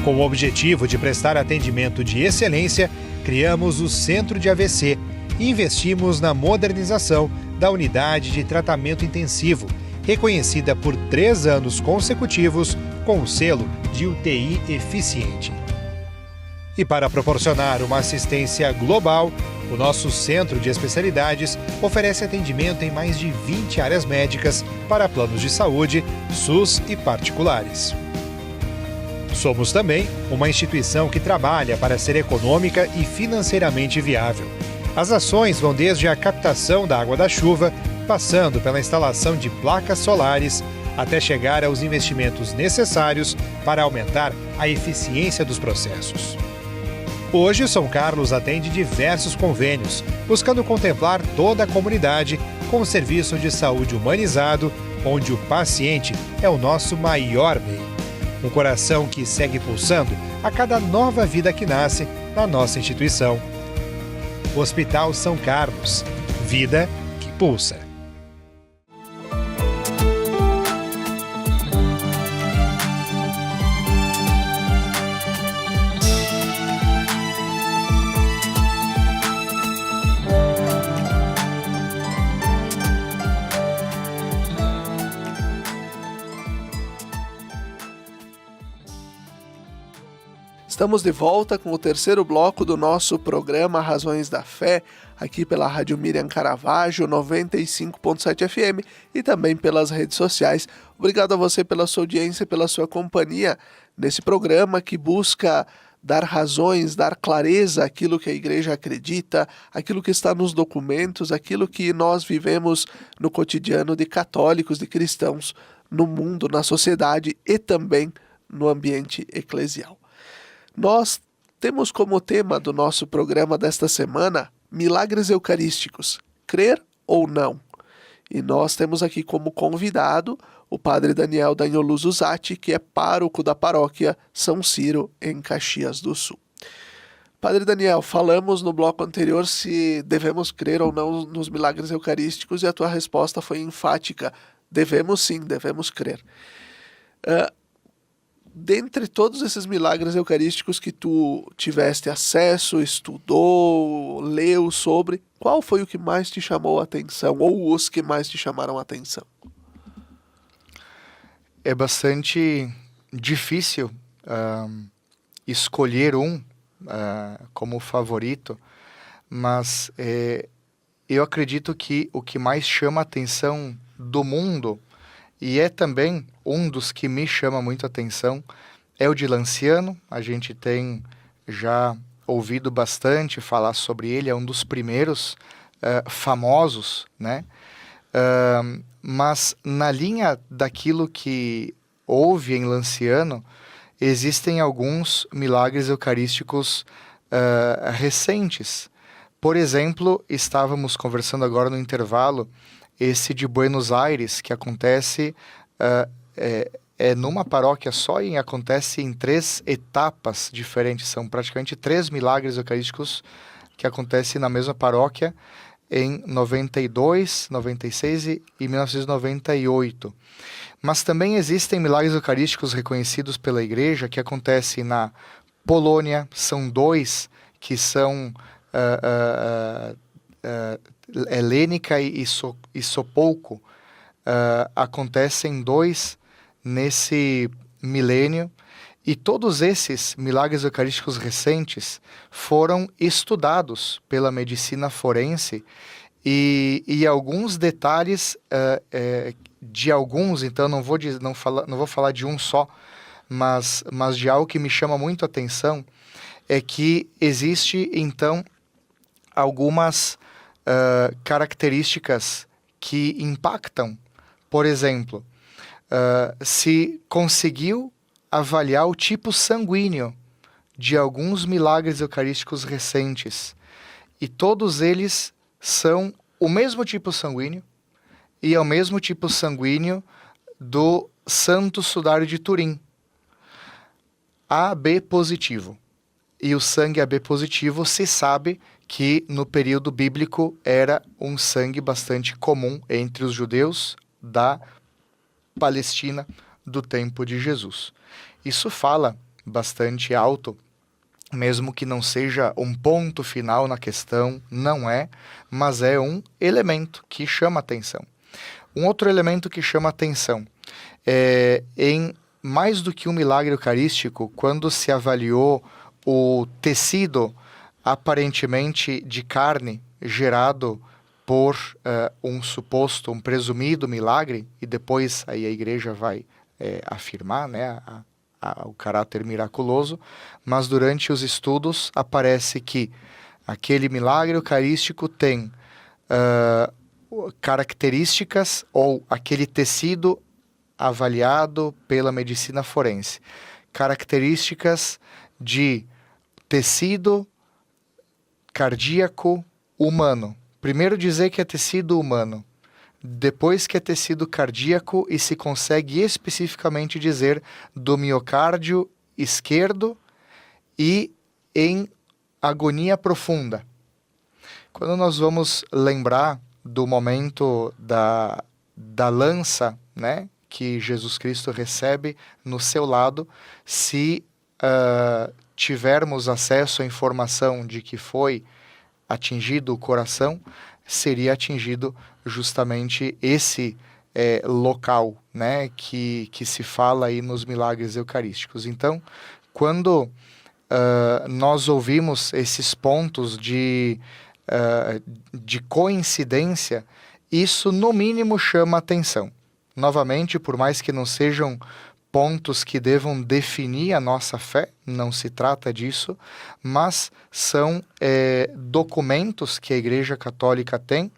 Com o objetivo de prestar atendimento de excelência, criamos o Centro de AVC e investimos na modernização da unidade de tratamento intensivo, reconhecida por 3 anos consecutivos com o selo de UTI eficiente. E para proporcionar uma assistência global, o nosso Centro de Especialidades oferece atendimento em mais de 20 áreas médicas para planos de saúde, SUS e particulares. Somos também uma instituição que trabalha para ser econômica e financeiramente viável. As ações vão desde a captação da água da chuva, passando pela instalação de placas solares, até chegar aos investimentos necessários para aumentar a eficiência dos processos. Hoje, o São Carlos atende diversos convênios, buscando contemplar toda a comunidade com um serviço de saúde humanizado, onde o paciente é o nosso maior bem. Um coração que segue pulsando a cada nova vida que nasce na nossa instituição. Hospital São Carlos. Vida que pulsa. Estamos de volta com o terceiro bloco do nosso programa Razões da Fé, aqui pela Rádio Miriam Caravaggio 95.7 FM e também pelas redes sociais. Obrigado a você pela sua audiência e pela sua companhia nesse programa que busca dar razões, dar clareza àquilo que a igreja acredita, aquilo que está nos documentos, aquilo que nós vivemos no cotidiano de católicos, de cristãos, no mundo, na sociedade e também no ambiente eclesial. Nós temos como tema do nosso programa desta semana milagres eucarísticos, crer ou não. E nós temos aqui como convidado o padre Daniel Daniolu Zuzati, que é pároco da paróquia São Ciro, em Caxias do Sul. Padre Daniel, falamos no bloco anterior se devemos crer ou não nos milagres eucarísticos e a tua resposta foi enfática. Devemos sim, devemos crer. Dentre todos esses milagres eucarísticos que tu tiveste acesso, estudou, leu sobre, qual foi o que mais te chamou a atenção ou os que mais te chamaram a atenção? É bastante difícil escolher um como favorito, mas eu acredito que o que mais chama a atenção do mundo, e é também um dos que me chama muito a atenção, é o de Lanciano. A gente tem já ouvido bastante falar sobre ele, é um dos primeiros famosos, né? Mas na linha daquilo que houve em Lanciano, existem alguns milagres eucarísticos recentes. Por exemplo, estávamos conversando agora no intervalo, esse de Buenos Aires, que acontece numa paróquia só e acontece em 3 etapas diferentes. São praticamente 3 milagres eucarísticos que acontecem na mesma paróquia em 92, 96 e 1998. Mas também existem milagres eucarísticos reconhecidos pela Igreja que acontecem na Polônia. São 2 que são Helênica e Sopouco. Acontecem 2 nesse milênio, e todos esses milagres eucarísticos recentes foram estudados pela medicina forense, e alguns detalhes de alguns, então não vou falar de um só, mas de algo que me chama muito a atenção, é que existe então algumas características que impactam. Por exemplo, se conseguiu avaliar o tipo sanguíneo de alguns milagres eucarísticos recentes. E todos eles são o mesmo tipo sanguíneo e é o mesmo tipo sanguíneo do Santo Sudário de Turim, AB positivo. E o sangue AB positivo se sabe que no período bíblico era um sangue bastante comum entre os judeus da Palestina do tempo de Jesus. Isso fala bastante alto, mesmo que não seja um ponto final na questão, não é, mas é um elemento que chama atenção. Um outro elemento que chama atenção é, em mais do que um milagre eucarístico, quando se avaliou o tecido aparentemente de carne gerado por um presumido milagre, e depois aí a igreja vai afirmar, né, o caráter miraculoso, mas durante os estudos aparece que aquele milagre eucarístico tem características, ou aquele tecido avaliado pela medicina forense, características de tecido cardíaco humano. Primeiro dizer que é tecido humano, depois que é tecido cardíaco, e se consegue especificamente dizer do miocárdio esquerdo e em agonia profunda. Quando nós vamos lembrar do momento da lança, né, que Jesus Cristo recebe no seu lado, se tivermos acesso à informação de que foi atingido o coração, seria atingido justamente esse local, né, que se fala aí nos milagres eucarísticos. Então, quando nós ouvimos esses pontos de coincidência, isso no mínimo chama atenção. Novamente, por mais que não sejam pontos que devam definir a nossa fé, não se trata disso, mas são documentos que a Igreja Católica tem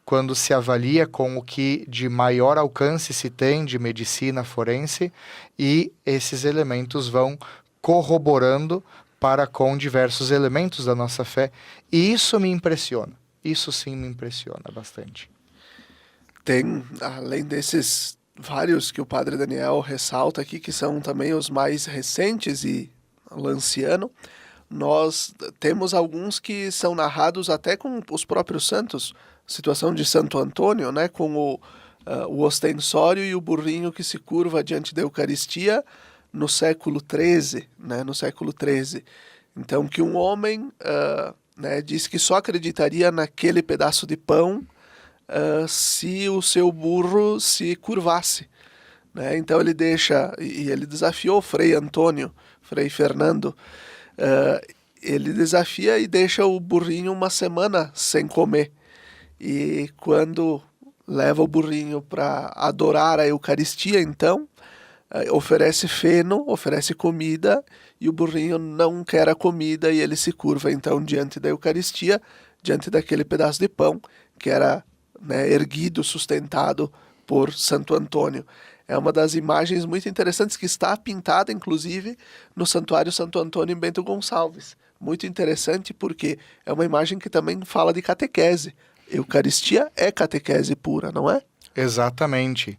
quando se avalia com o que de maior alcance se tem de medicina forense, e esses elementos vão corroborando para com diversos elementos da nossa fé, e isso me impressiona. Isso sim me impressiona bastante. Tem, além desses vários que o Padre Daniel ressalta aqui, que são também os mais recentes e lanciano, nós temos alguns que são narrados até com os próprios santos. Situação de Santo Antônio, né, com o ostensório e o burrinho que se curva diante da Eucaristia no século XIII, né, no século XIII. Então, que um homem né, diz que só acreditaria naquele pedaço de pão se o seu burro se curvasse, né? Então ele deixa, e ele desafiou Frei Antônio, Frei Fernando, ele desafia e deixa o burrinho uma semana sem comer, e quando leva o burrinho para adorar a Eucaristia, então oferece feno, oferece comida, e o burrinho não quer a comida, e ele se curva então diante da Eucaristia, diante daquele pedaço de pão que era, né, erguido, sustentado por Santo Antônio. É uma das imagens muito interessantes que está pintada, inclusive, no Santuário Santo Antônio em Bento Gonçalves. Muito interessante porque é uma imagem que também fala de catequese. Eucaristia é catequese pura, não é? Exatamente.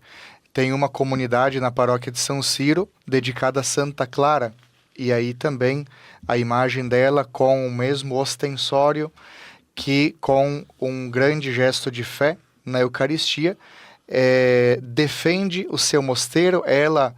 Tem uma comunidade na paróquia de São Ciro dedicada a Santa Clara, e aí também a imagem dela com o mesmo ostensório, que com um grande gesto de fé na Eucaristia, defende o seu mosteiro, ela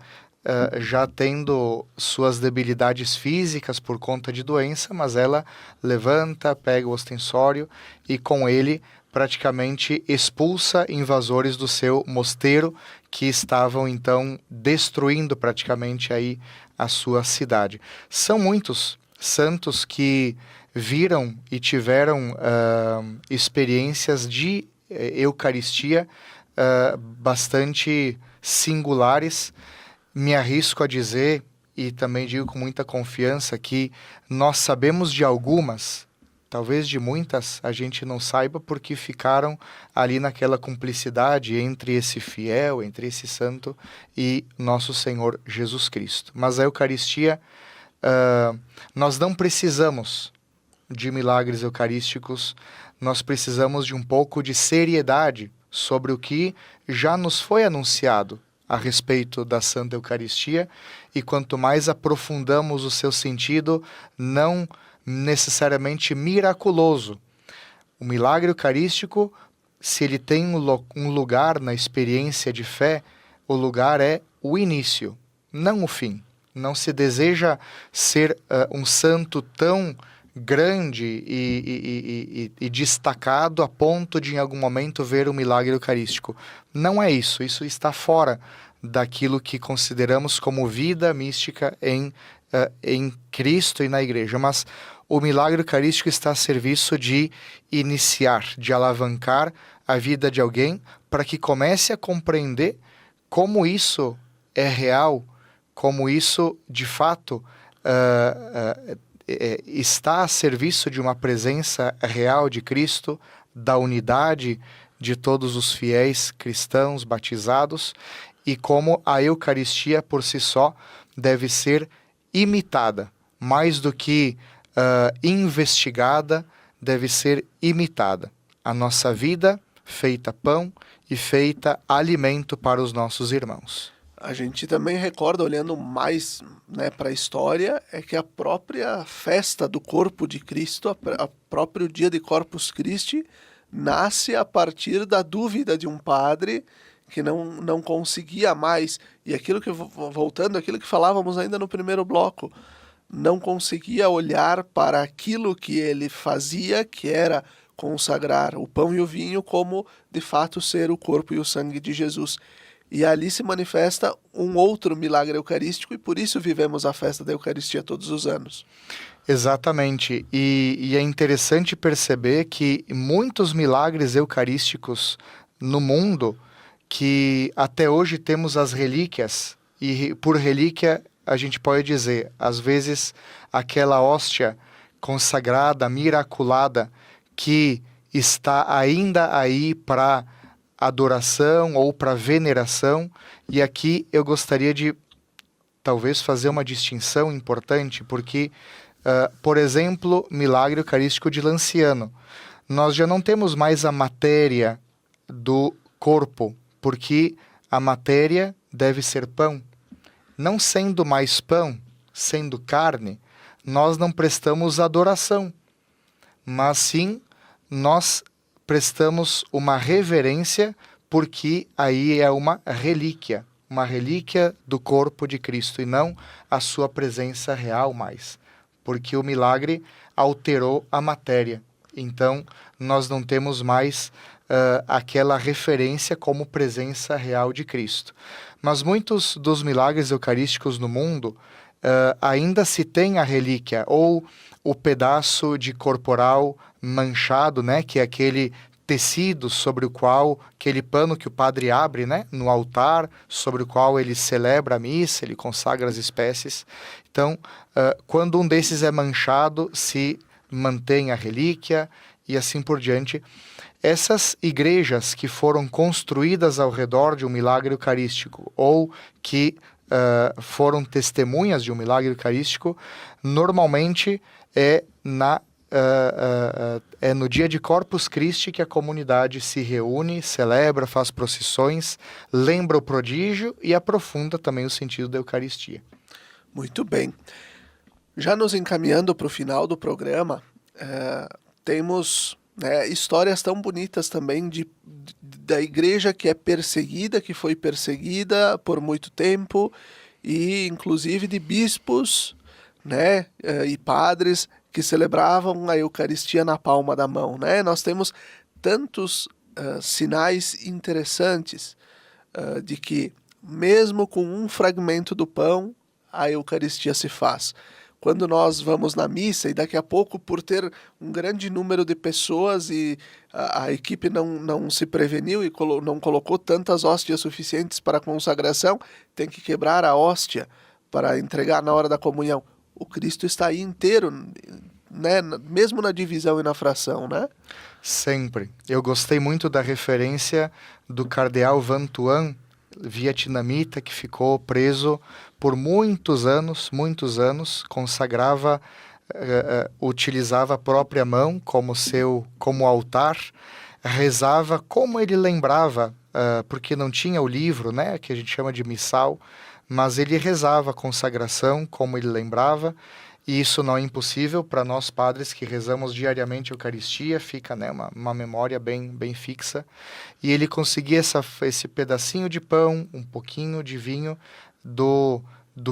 já tendo suas debilidades físicas por conta de doença, mas ela levanta, pega o ostensório e com ele praticamente expulsa invasores do seu mosteiro, que estavam então destruindo praticamente aí a sua cidade. São muitos santos que viram e tiveram experiências de Eucaristia bastante singulares. Me arrisco a dizer, e também digo com muita confiança, que nós sabemos de algumas, Talvez de muitas a gente não saiba porque ficaram ali naquela cumplicidade entre esse fiel, entre esse santo e nosso Senhor Jesus Cristo. Mas a Eucaristia, nós não precisamos de milagres eucarísticos, nós precisamos de um pouco de seriedade sobre o que já nos foi anunciado a respeito da Santa Eucaristia, e quanto mais aprofundamos o seu sentido, não necessariamente miraculoso. O milagre eucarístico, se ele tem um lugar na experiência de fé, o lugar é o início, não o fim. Não se deseja ser um santo tão grande e destacado a ponto de em algum momento ver o milagre eucarístico. Não é isso, isso está fora daquilo que consideramos como vida mística em Cristo e na Igreja, mas o milagre eucarístico está a serviço de iniciar, de alavancar a vida de alguém para que comece a compreender como isso é real, como isso de fato está a serviço de uma presença real de Cristo, da unidade de todos os fiéis cristãos batizados, e como a Eucaristia por si só deve ser imitada, mais do que investigada, deve ser imitada. A nossa vida feita pão e feita alimento para os nossos irmãos. A gente também recorda, olhando mais, né, para a história, é que a própria festa do corpo de Cristo, o próprio dia de Corpus Christi, nasce a partir da dúvida de um padre que não conseguia mais, e voltando àquilo que falávamos ainda no primeiro bloco, não conseguia olhar para aquilo que ele fazia, que era consagrar o pão e o vinho como, de fato, ser o corpo e o sangue de Jesus. E ali se manifesta um outro milagre eucarístico, e por isso vivemos a festa da Eucaristia todos os anos. Exatamente. E é interessante perceber que muitos milagres eucarísticos no mundo, que até hoje temos as relíquias, e por relíquia a gente pode dizer, às vezes, aquela hóstia consagrada, miraculada, que está ainda aí para adoração ou para veneração. E aqui eu gostaria de talvez fazer uma distinção importante, porque, por exemplo, milagre eucarístico de Lanciano, nós já não temos mais a matéria do corpo, porque a matéria deve ser pão. Não sendo mais pão, sendo carne, nós não prestamos adoração, mas sim nós prestamos uma reverência, porque aí é uma relíquia do corpo de Cristo, e não a sua presença real mais, porque o milagre alterou a matéria. Então, nós não temos mais aquela referência como presença real de Cristo. Mas muitos dos milagres eucarísticos no mundo ainda se tem a relíquia, ou o pedaço de corporal manchado, né, que é aquele tecido sobre o qual, aquele pano que o padre abre, né, no altar, sobre o qual ele celebra a missa, ele consagra as espécies. Então, quando um desses é manchado, se mantém a relíquia e assim por diante. Essas igrejas que foram construídas ao redor de um milagre eucarístico, ou que foram testemunhas de um milagre eucarístico, normalmente é no dia de Corpus Christi que a comunidade se reúne, celebra, faz procissões, lembra o prodígio e aprofunda também o sentido da Eucaristia. Muito bem. Já nos encaminhando para o final do programa, temos histórias tão bonitas também da igreja que é perseguida, que foi perseguida por muito tempo, e inclusive de bispos, né, e padres que celebravam a Eucaristia na palma da mão, né? Nós temos tantos sinais interessantes de que, mesmo com um fragmento do pão, a Eucaristia se faz. Quando nós vamos na missa, e daqui a pouco, por ter um grande número de pessoas e a equipe não se preveniu e não colocou tantas hóstias suficientes para a consagração, tem que quebrar a hóstia para entregar na hora da comunhão. O Cristo está aí inteiro, né? Mesmo na divisão e na fração, né? Sempre. Eu gostei muito da referência do cardeal Van Thuan, vietnamita, que ficou preso por muitos anos, consagrava, utilizava a própria mão como altar, rezava como ele lembrava, porque não tinha o livro, né, que a gente chama de missal, mas ele rezava a consagração como ele lembrava, e isso não é impossível para nós padres que rezamos diariamente a Eucaristia, fica, né, uma memória bem fixa. E ele conseguia esse pedacinho de pão, um pouquinho de vinho do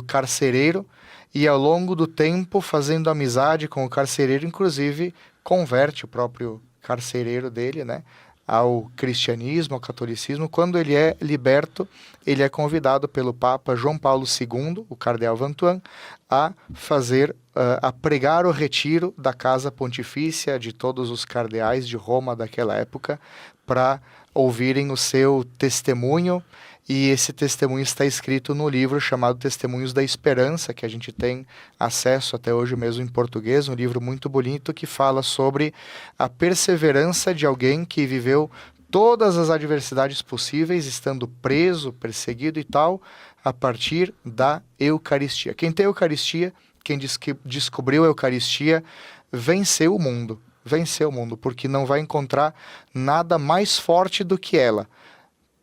carcereiro, e ao longo do tempo, fazendo amizade com o carcereiro, inclusive converte o próprio carcereiro dele, né, ao cristianismo, ao catolicismo. Quando ele é liberto, ele é convidado pelo Papa João Paulo II, o cardeal Van Thuan, a pregar o retiro da Casa Pontifícia de todos os cardeais de Roma daquela época, para ouvirem o seu testemunho, e esse testemunho está escrito no livro chamado Testemunhos da Esperança, que a gente tem acesso até hoje mesmo em português, um livro muito bonito que fala sobre a perseverança de alguém que viveu todas as adversidades possíveis, estando preso, perseguido e tal, a partir da Eucaristia. Quem tem a Eucaristia, quem descobriu a Eucaristia, venceu o mundo, porque não vai encontrar nada mais forte do que ela,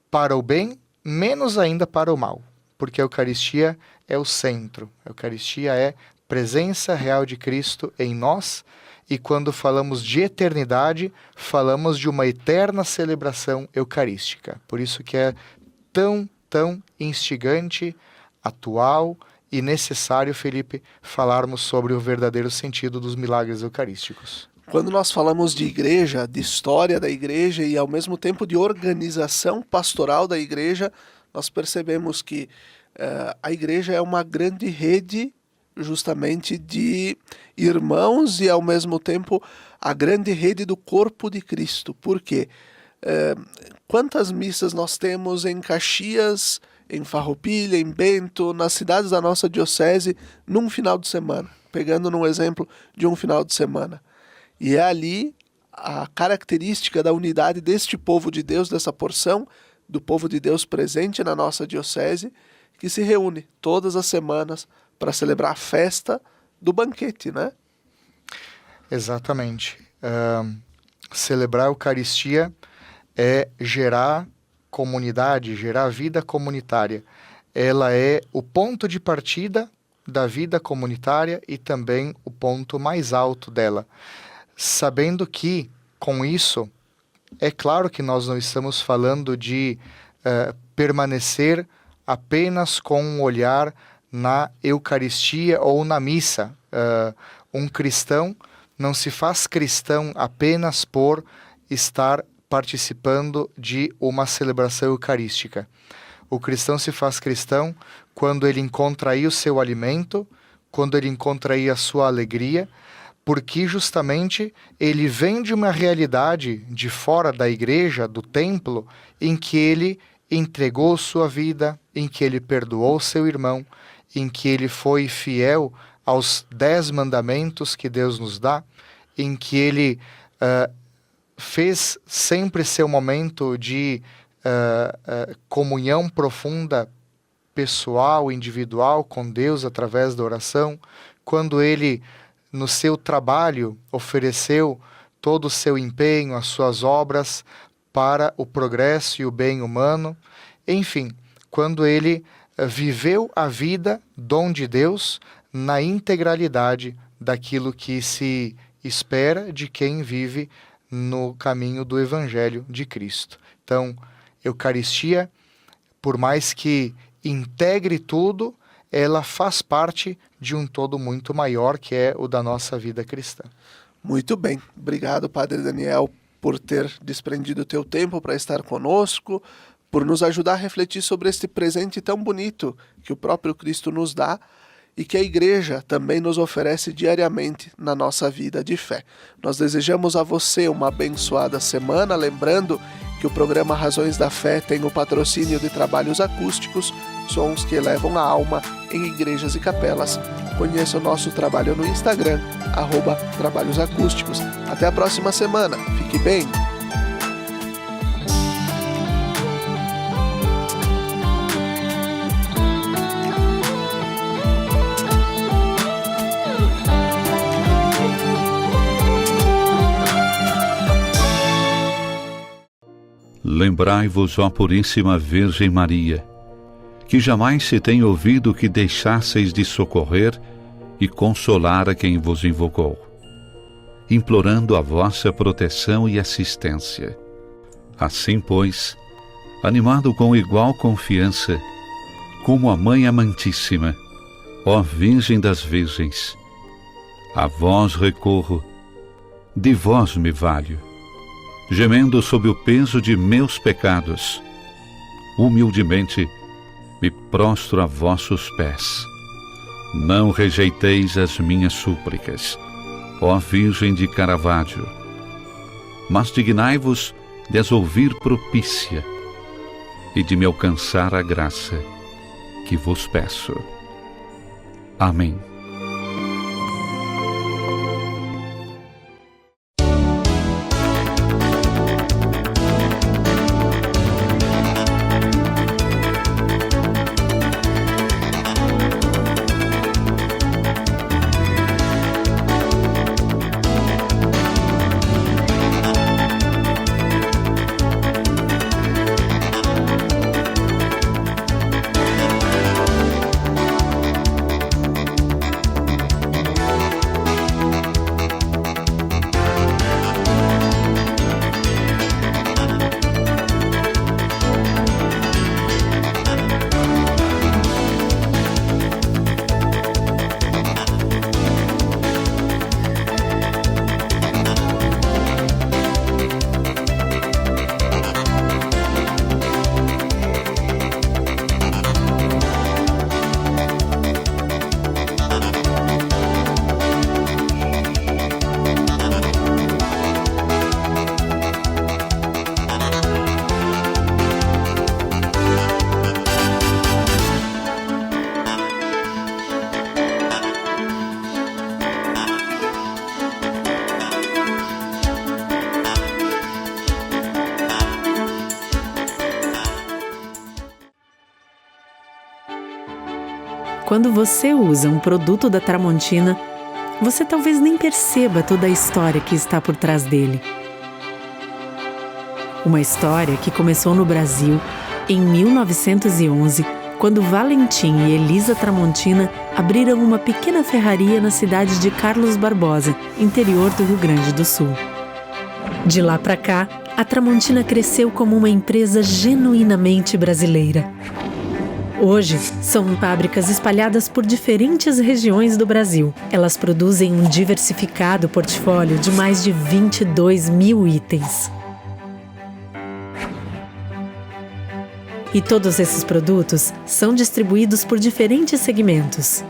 para o bem, menos ainda para o mal, porque a Eucaristia é o centro, a Eucaristia é presença real de Cristo em nós, e quando falamos de eternidade, falamos de uma eterna celebração eucarística. Por isso que é tão instigante, atual e necessário, Felipe, falarmos sobre o verdadeiro sentido dos milagres eucarísticos. Quando nós falamos de igreja, de história da igreja e ao mesmo tempo de organização pastoral da igreja, nós percebemos que a igreja é uma grande rede justamente de irmãos e ao mesmo tempo a grande rede do corpo de Cristo. Por quê? Quantas missas nós temos em Caxias, em Farroupilha, em Bento, nas cidades da nossa diocese, num final de semana, pegando num exemplo de um final de semana. E é ali a característica da unidade deste povo de Deus, dessa porção do povo de Deus presente na nossa diocese, que se reúne todas as semanas para celebrar a festa do banquete, né? Exatamente. Celebrar a Eucaristia é gerar comunidade, gerar vida comunitária. Ela é o ponto de partida da vida comunitária e também o ponto mais alto dela. Sabendo que, com isso, é claro que nós não estamos falando de permanecer apenas com um olhar na Eucaristia ou na missa. Um cristão não se faz cristão apenas por estar participando de uma celebração eucarística. O cristão se faz cristão quando ele encontra aí o seu alimento, quando ele encontra aí a sua alegria, porque justamente ele vem de uma realidade de fora da igreja, do templo, em que ele entregou sua vida, em que ele perdoou seu irmão, em que ele foi fiel aos 10 mandamentos que Deus nos dá, em que ele fez sempre seu momento de comunhão profunda, pessoal, individual com Deus através da oração, quando ele, no seu trabalho, ofereceu todo o seu empenho, as suas obras para o progresso e o bem humano. Enfim, quando ele viveu a vida, dom de Deus, na integralidade daquilo que se espera de quem vive no caminho do Evangelho de Cristo. Então, Eucaristia, por mais que integre tudo, ela faz parte de um todo muito maior, que é o da nossa vida cristã. Muito bem. Obrigado, Padre Daniel, por ter desprendido o teu tempo para estar conosco, por nos ajudar a refletir sobre este presente tão bonito que o próprio Cristo nos dá e que a Igreja também nos oferece diariamente na nossa vida de fé. Nós desejamos a você uma abençoada semana, lembrando que o programa Razões da Fé tem o patrocínio de trabalhos acústicos, sons que elevam a alma em igrejas e capelas. Conheça o nosso trabalho no Instagram, @trabalhosacústicos. Até a próxima semana. Fique bem! Lembrai-vos, ó Puríssima Virgem Maria, que jamais se tem ouvido que deixasseis de socorrer e consolar a quem vos invocou, implorando a vossa proteção e assistência. Assim, pois, animado com igual confiança, como a Mãe Amantíssima, ó Virgem das Virgens, a vós recorro, de vós me valho, gemendo sob o peso de meus pecados, humildemente me prostro a vossos pés. Não rejeiteis as minhas súplicas, ó Virgem de Caravaggio, mas dignai-vos de as ouvir propícia e de me alcançar a graça que vos peço. Amém. Quando você usa um produto da Tramontina, você talvez nem perceba toda a história que está por trás dele. Uma história que começou no Brasil em 1911, quando Valentim e Elisa Tramontina abriram uma pequena ferraria na cidade de Carlos Barbosa, interior do Rio Grande do Sul. De lá para cá, a Tramontina cresceu como uma empresa genuinamente brasileira. Hoje, são fábricas espalhadas por diferentes regiões do Brasil. Elas produzem um diversificado portfólio de mais de 22 mil itens. E todos esses produtos são distribuídos por diferentes segmentos.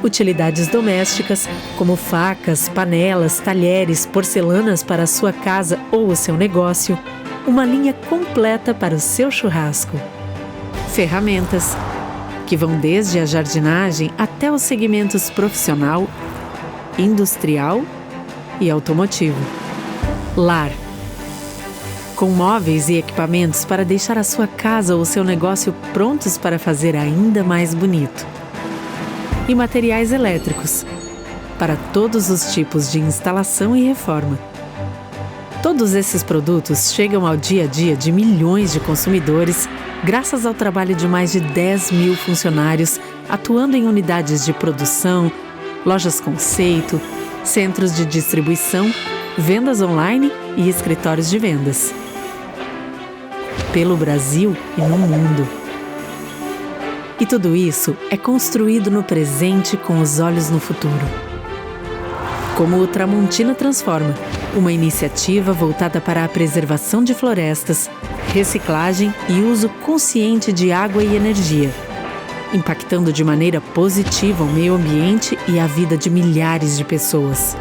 Utilidades domésticas, como facas, panelas, talheres, porcelanas para a sua casa ou o seu negócio, uma linha completa para o seu churrasco. Ferramentas, que vão desde a jardinagem até os segmentos profissional, industrial e automotivo. Lar, com móveis e equipamentos para deixar a sua casa ou seu negócio prontos para fazer ainda mais bonito. E materiais elétricos, para todos os tipos de instalação e reforma. Todos esses produtos chegam ao dia a dia de milhões de consumidores graças ao trabalho de mais de 10 mil funcionários atuando em unidades de produção, lojas conceito, centros de distribuição, vendas online e escritórios de vendas. Pelo Brasil e no mundo. E tudo isso é construído no presente com os olhos no futuro. Como o Tramontina Transforma, uma iniciativa voltada para a preservação de florestas, reciclagem e uso consciente de água e energia, impactando de maneira positiva o meio ambiente e a vida de milhares de pessoas.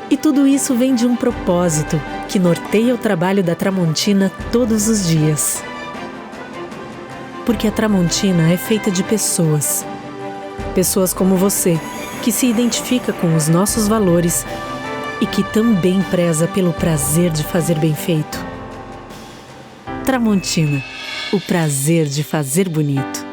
E tudo isso vem de um propósito que norteia o trabalho da Tramontina todos os dias. Porque a Tramontina é feita de pessoas. Pessoas como você, que se identifica com os nossos valores e que também preza pelo prazer de fazer bem feito. Tramontina, o prazer de fazer bonito.